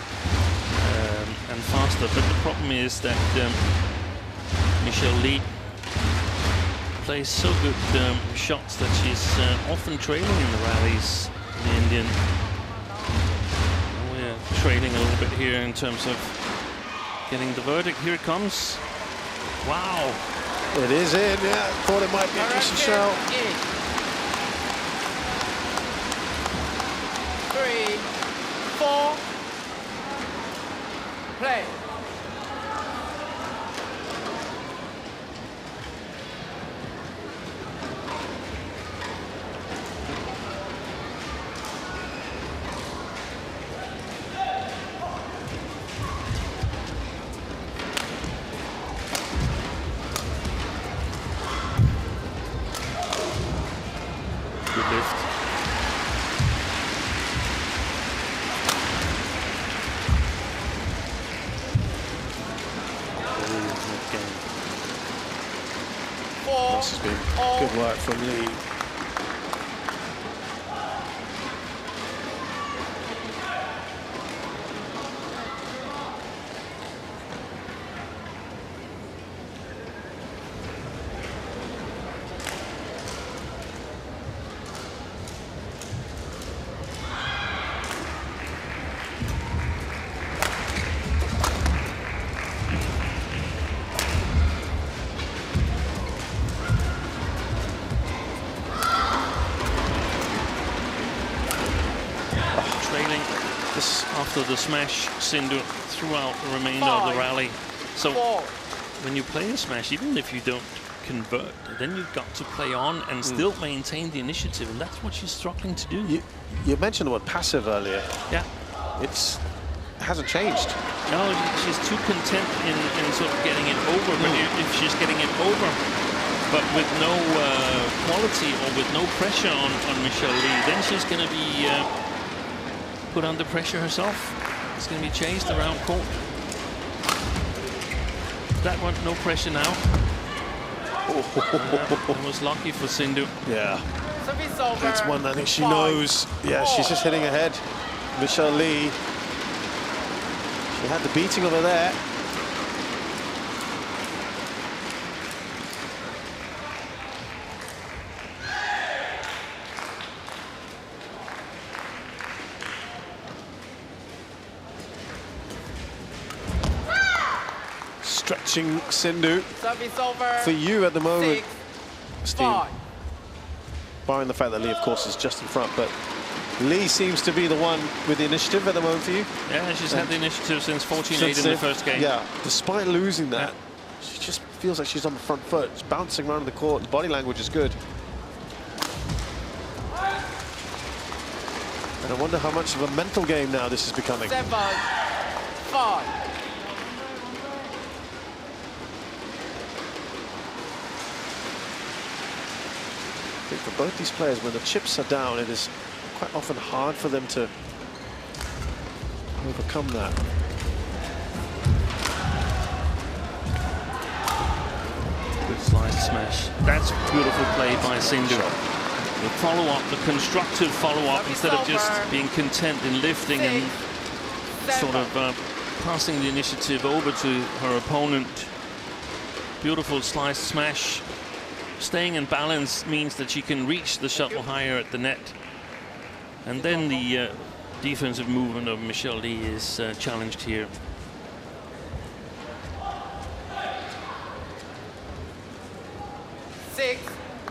and faster. But the problem is that Michelle Lee plays so good shots that she's often trailing in the rallies, the Indian. We're trailing a little bit here in terms of getting the verdict. Here it comes. Wow. It is in, yeah. Thought it might be a shout. 3-4. Play. Good lift. This has been good work from Lee. After the smash, Sindhu throughout the remainder of the rally. So when you play a smash, even if you don't convert, then you've got to play on and still maintain the initiative, and that's what she's struggling to do. You mentioned the word passive earlier. Yeah. It hasn't changed. No, she's too content in sort of getting it over, but if she's getting it over, but with no quality or with no pressure on Michelle Lee, then she's going to be put under pressure herself. It's going to be chased around court. That one, no pressure now. It was lucky for Sindhu. Yeah. That's one I think she knows. Yeah, she's just hitting ahead. Michelle Lee. She had the beating over there. Stretching Sindhu. Service over. For you at the moment, 6, Steve, 5. barring the fact that Lee, of course, is just in front, but Lee seems to be the one with the initiative at the moment for you. Yeah, she's had the initiative since 14-8 in the first game. Yeah, despite losing that, she just feels like she's on the front foot. She's bouncing around the court. The body language is good. And I wonder how much of a mental game now this is becoming. 7, 5. I think for both these players, when the chips are down, it is quite often hard for them to overcome that. Good slice smash. That's beautiful play by Sindhu. The follow-up, the constructive follow-up, instead of just being content in lifting and sort of passing the initiative over to her opponent. Beautiful slice smash. Staying in balance means that she can reach the shuttle higher at the net. And then the defensive movement of Michelle Lee is challenged here.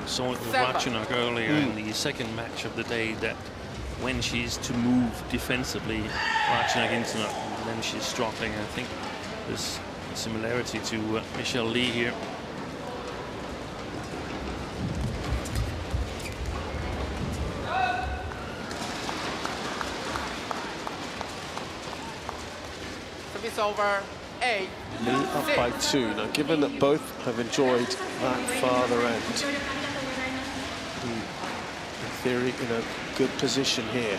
Saw it with Ratchanok earlier in the second match of the day, that when she's to move defensively, Ratchanok Internet, and then she's struggling. I think there's a similarity to Michelle Lee here. Service over. 8. Lee up by 2. Now, given that both have enjoyed that farther end, in theory, in a good position here.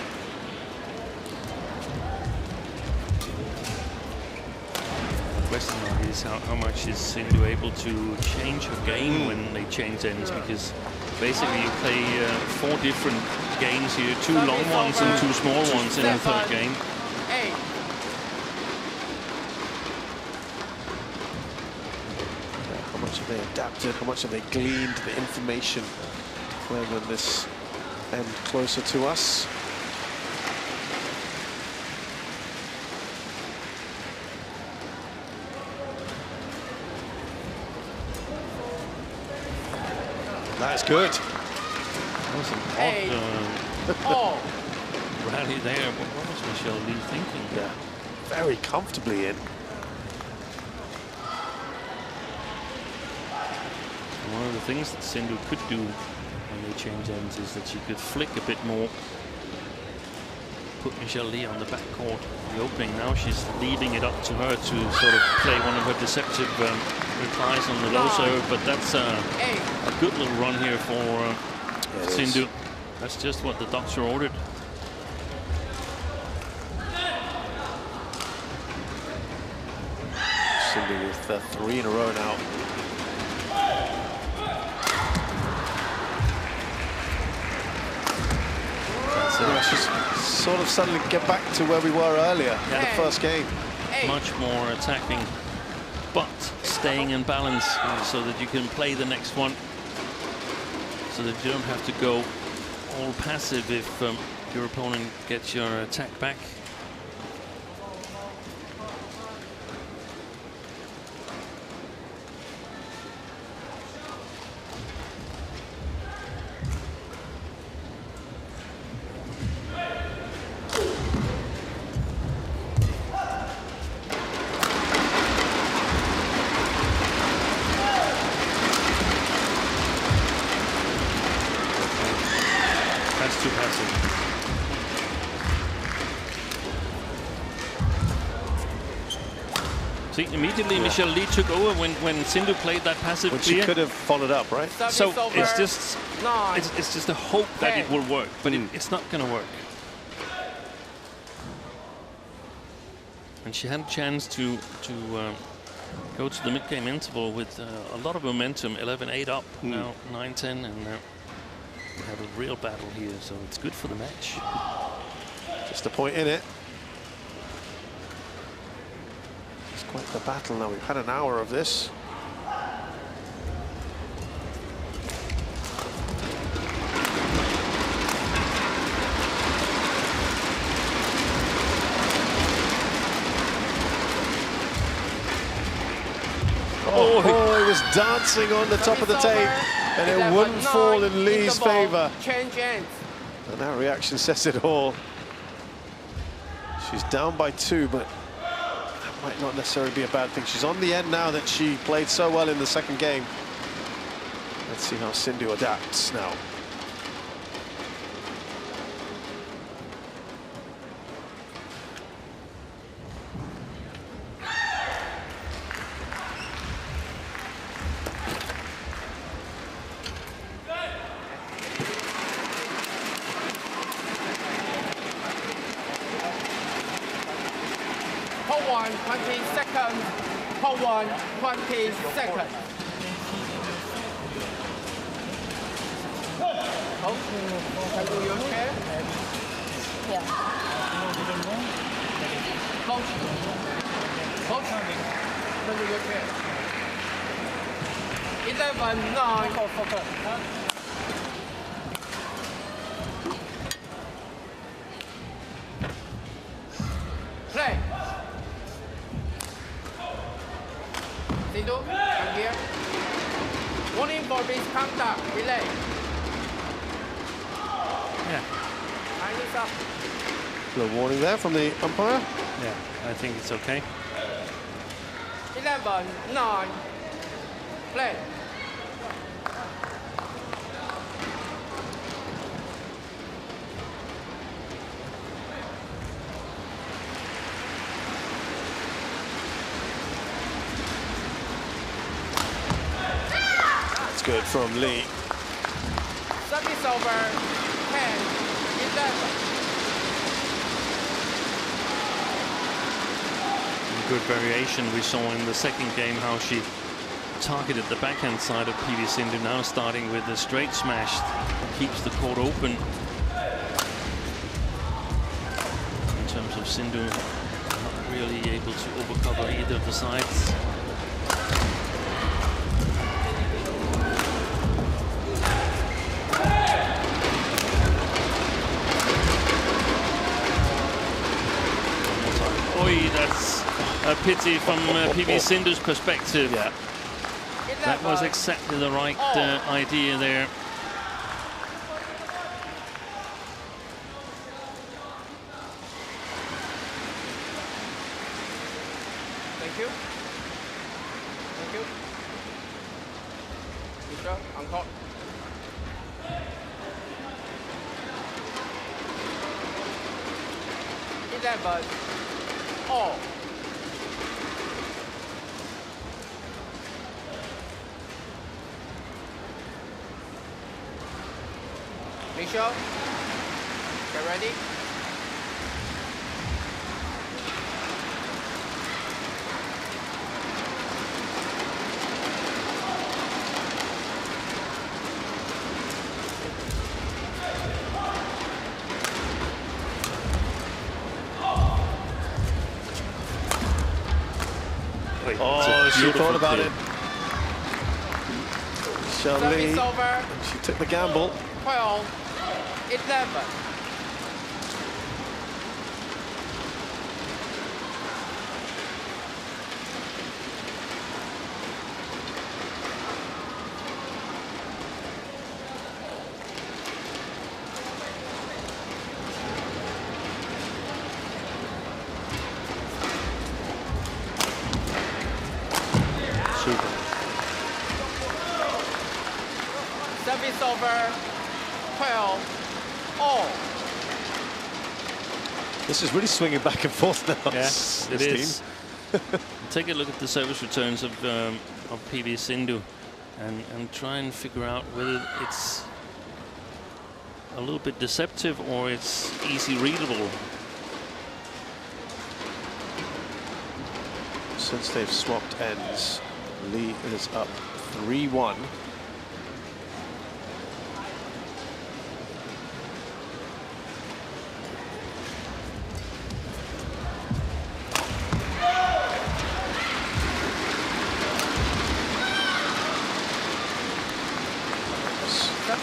The question is how much is Sindhu able to change her game when they change ends, because basically you play 4 different games here, 2 long ones and 2 small ones in the third game. 8. How much have they adapted? How much have they gleaned the information when this end closer to us? That's good. That was an Oh. odd rally there. What was Michelle Lee thinking? Yeah, very comfortably in. One of the things that Sindhu could do when they change ends is that she could flick a bit more, put Michelle Lee on the backcourt, the opening. Now she's leaving it up to her to sort of play one of her deceptive replies on the low serve, but that's a good little run here for Sindhu. That's just what the doctor ordered. Sindhu with 3 in a row now. Yeah, she's sort of suddenly get back to where we were earlier in the first game. Much more attacking, but staying in balance so that you can play the next one, so that you don't have to go all passive if your opponent gets your attack back. Too passive. See, immediately Michelle Lee took over when Sindhu played that passive When clear. she could have followed up, right? So it's just it's just a hope that it will work, but it's not going to work. And she had a chance to go to the mid-game interval with a lot of momentum, 11-8 up, now 9-10, and we have a real battle here, so it's good for the match. Just a point in it. It's quite the battle now. We've had an hour of this. Oh, he was dancing on the top of the tape, and it wouldn't fall in Lee's favor. Change ends. And that reaction says it all. She's down by 2, but that might not necessarily be a bad thing. She's on the end now that she played so well in the second game. Let's see how Sindhu adapts now. Hold 1, 20 seconds. Hold 1, 20 seconds. Hold. Can you your chair? Yeah. Hold. Hold. Can you your chair? 11, 9. Play. Sindhu, come here. Warning for misconduct. Relay. Yeah. Time is up. A little warning there from the umpire. Yeah, I think it's okay. 11, 9. Play. That's good from Lee. Service over. 10, 11. Good variation we saw in the second game, how she targeted the backhand side of PV Sindhu, now starting with the straight smash. Keeps the court open. In terms of Sindhu, not really able to overcover either of the sides. Oi, that's a pity from PV Sindhu's perspective. Yeah. That was exactly the right idea there. Thank you. Thank you. Mister, on court. All. Michelle, get ready. Oh, she thought about it. Service over. She took the gamble. 12, 11. Service over. 12, all. This is really swinging back and forth now. Yes, it is. Take a look at the service returns of PV Sindhu and try and figure out whether it's a little bit deceptive or it's easy readable. Since they've swapped ends, Lee is up 3-1.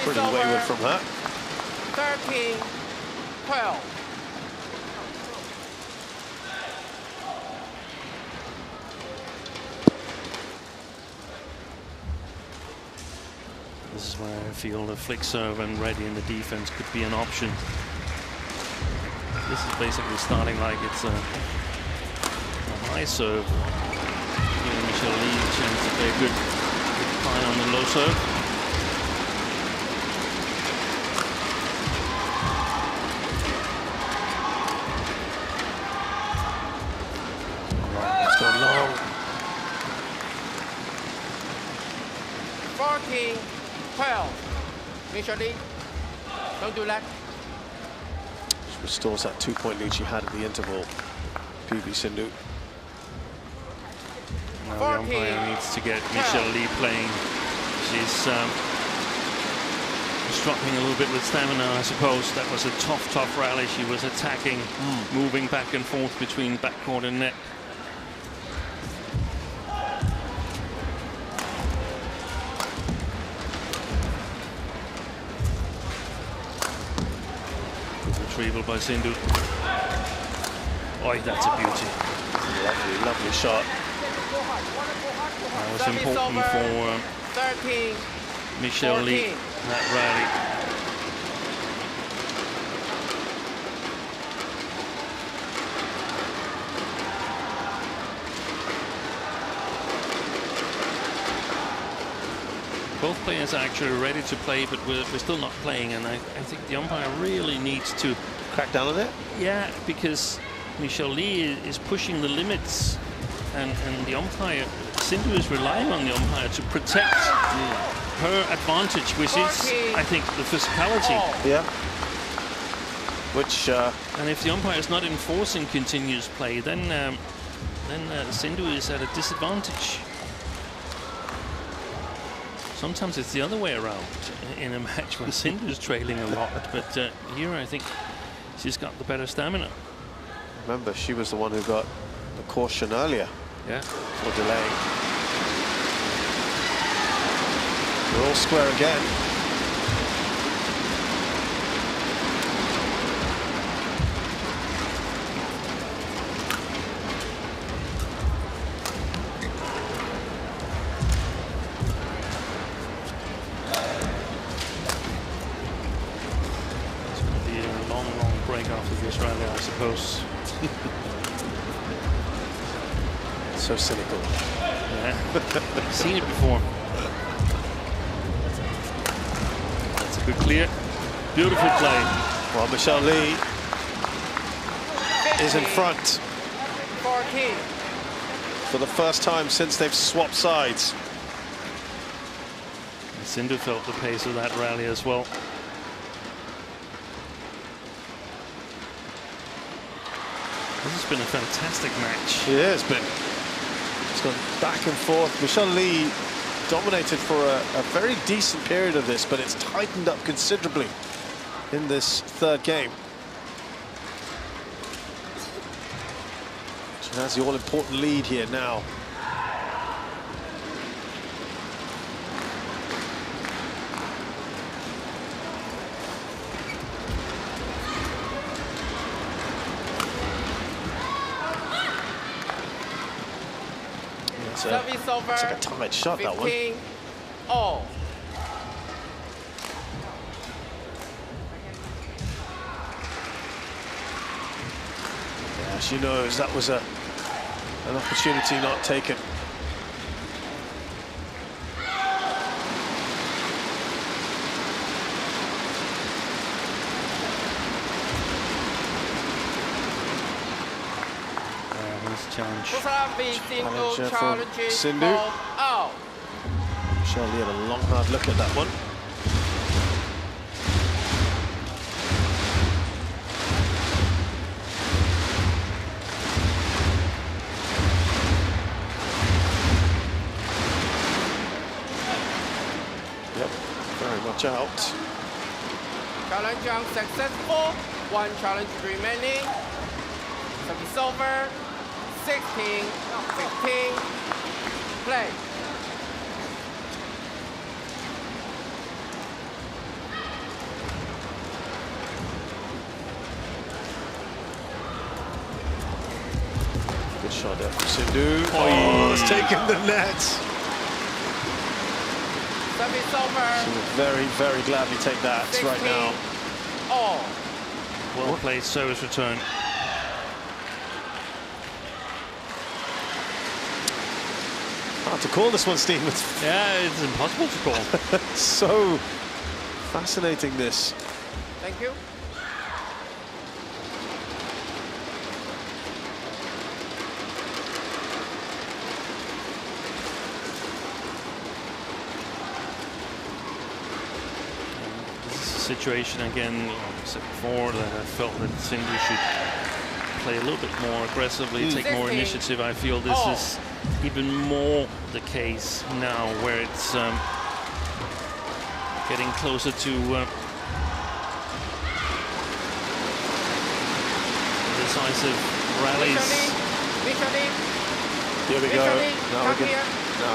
Pretty wayward from her. 13, 12. feel the flick serve and ready in the defense could be an option. This is basically starting like it's a high serve. Giving Michelle Lee a chance to play a good line on the low serve. It's gone long. 14-12. Michelle Lee, don't do that. She restores that 2-point lead she had at the interval. PB Sindhu. Now the umpire needs to get Michelle Lee playing. She's struggling a little bit with stamina, I suppose. That was a tough rally. She was attacking, moving back and forth between backcourt and net. Retrieval by Sindhu. Oh, that's a beauty. Lovely shot. That was important for 13, Michelle Lee, that rally. Both players are actually ready to play, but we're still not playing, and I think the umpire really needs to Crack down on it? Yeah, because Michelle Lee is pushing the limits, and the umpire, Sindhu is relying on the umpire to protect her advantage, which is, I think, the physicality. Yeah. Which... and if the umpire is not enforcing continuous play, then Sindhu is at a disadvantage. Sometimes it's the other way around in a match where Sindhu is trailing a lot, but here I think she's got the better stamina. Remember, she was the one who got the caution earlier. Yeah. For delaying. We're all square again. It's going to be a long break after this rally, I suppose. So cynical. Yeah, seen it before. That's a good clear. Beautiful play. Well, Michelle Lee is in front 14. for the first time since they've swapped sides. And Sindhu felt the pace of that rally as well. This has been a fantastic match. It has been. It's gone back and forth. Michelle Lee dominated for a very decent period of this, but it's tightened up considerably in this third game. She has the all-important lead here now. Service over. It's like a tight shot, that one. 15-all. Yeah, she knows that was an opportunity not taken. Challenge. Challenger from Sindhu. Michelle Lee had a long, hard look at that one. Yep, very much out. Challenge unsuccessful. One challenge remaining. Service over. 16, 15, play. Good shot there from Sindhu. Oh, it's taken the net. Service over. She will very, very gladly take that 16 right now. all. Well played service return. Hard to call this one, Steve. Yeah, it's impossible to call. So fascinating, this. Thank you. Situation again, like I said before, that I felt that Sindhu should play a little bit more aggressively, take more initiative. I feel this is even more the case now, where it's getting closer to decisive rallies. Here we go. Now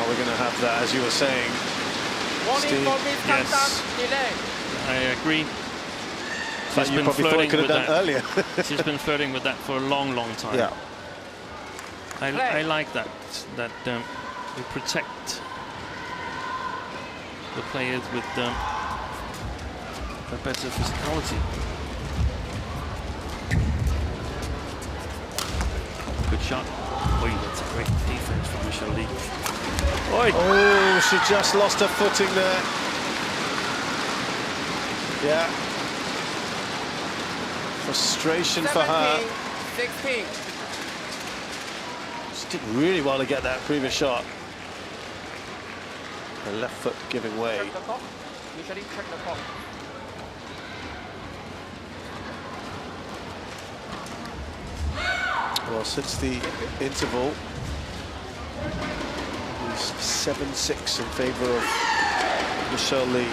we're going to have that, as you were saying. Warning for misconduct, Yes. delay. I agree. That you probably thought could have done earlier. She's been flirting with that for a long, long time. Yeah. I like that we protect the players with a better physicality. Good shot. Oh, that's a great defense from Michelle Lee. Oh, she just lost her footing there. Yeah. Frustration for her. 16. She did really well to get that previous shot. Her left foot giving way. Check the clock. Usually check the clock. Well, since the interval, it's 7-6 in favour of Michelle Lee.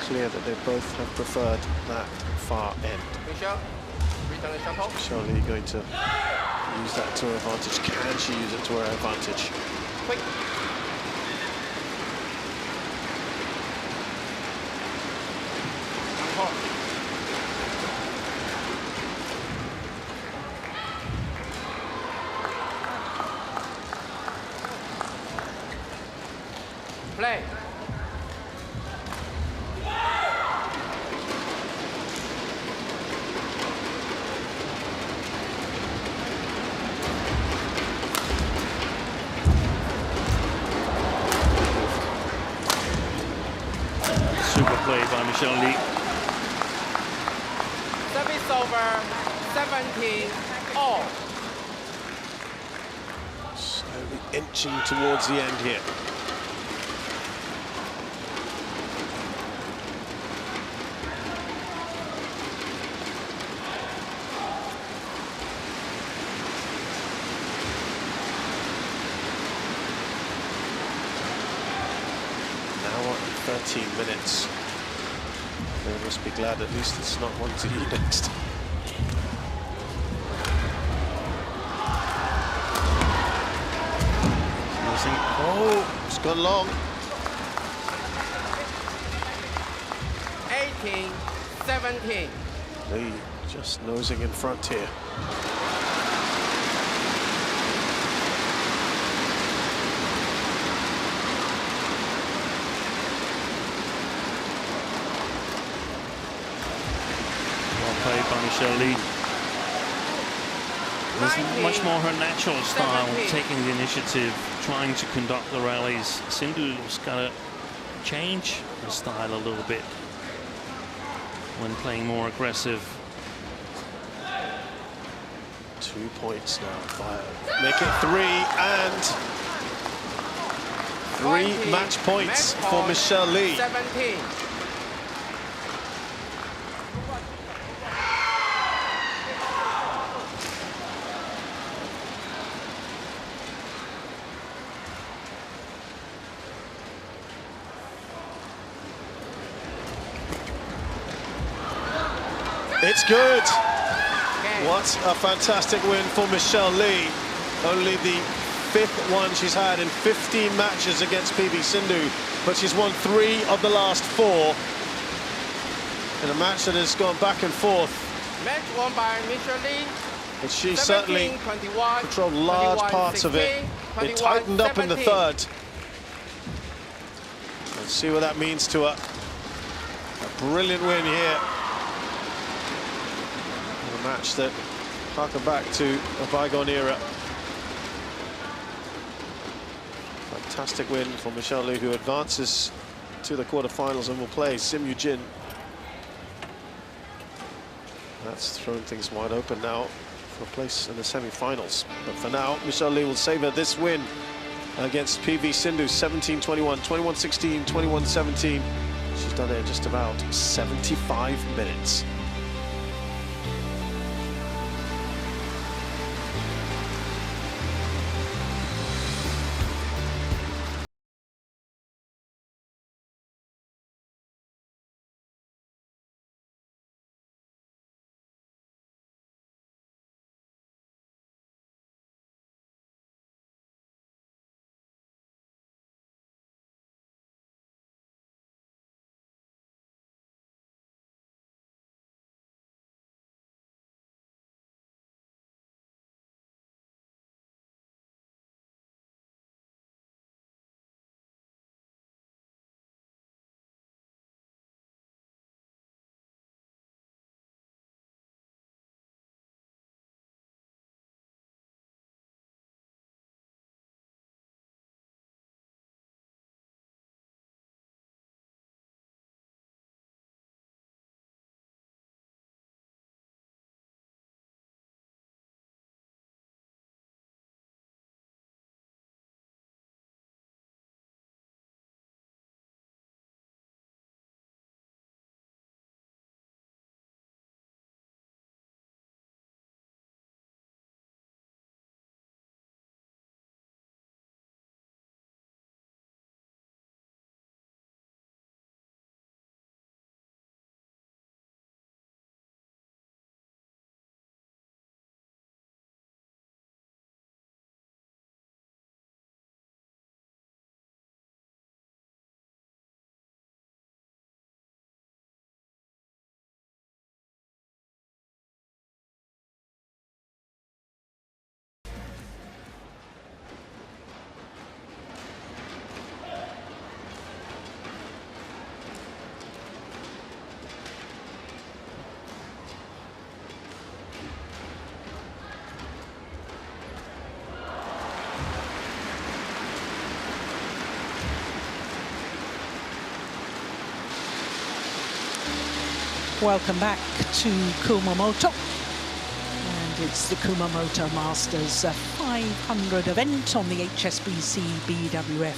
Clear that they both have preferred that far end. Michelle, return the shuttle. Michelle Lee going to use that to her advantage. Can she use it to her advantage? Quick. Play. Super play by Michelle Lee. Service over. 17 all. Slowly inching towards the end here. Now on 13 minutes. They must be glad at least it's not one to you next. Oh, it's gone long. 18, 17. Lee just nosing in front here. Well played by Michelle Lee. It's much more her natural style, taking the initiative, trying to conduct the rallies. Sindhu's got to change her style a little bit when playing more aggressive. 2 points now. Make it 3, and 3 match points for Michelle Lee. 17. It's good. What a fantastic win for Michelle Lee. Only the 5th one she's had in 15 matches against PB Sindhu, but she's won 3 of the last 4 in a match that has gone back and forth. Match won by Michelle Lee, but she 17, certainly 21, controlled large 21, parts of it. 16, It tightened up in the 17. third. Let's see what that means to her. A brilliant win here. A match that harken back to a bygone era. Fantastic win for Michelle Lee, who advances to the quarterfinals and will play Sim Yoo-jin. That's thrown things wide open now for a place in the semi-finals. But for now, Michelle Lee will savor this win against PV Sindhu, 17-21, 21-16, 21-17. She's done it in just about 75 minutes. Welcome back to Kumamoto, and it's the Kumamoto Masters 500 event on the HSBC BWF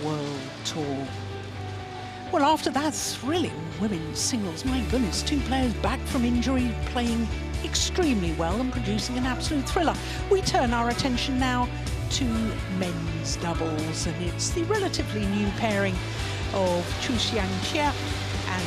World Tour. Well, after that thrilling women's singles, my goodness, two players back from injury, playing extremely well and producing an absolute thriller. We turn our attention now to men's doubles, and it's the relatively new pairing of Chu Xiang Chia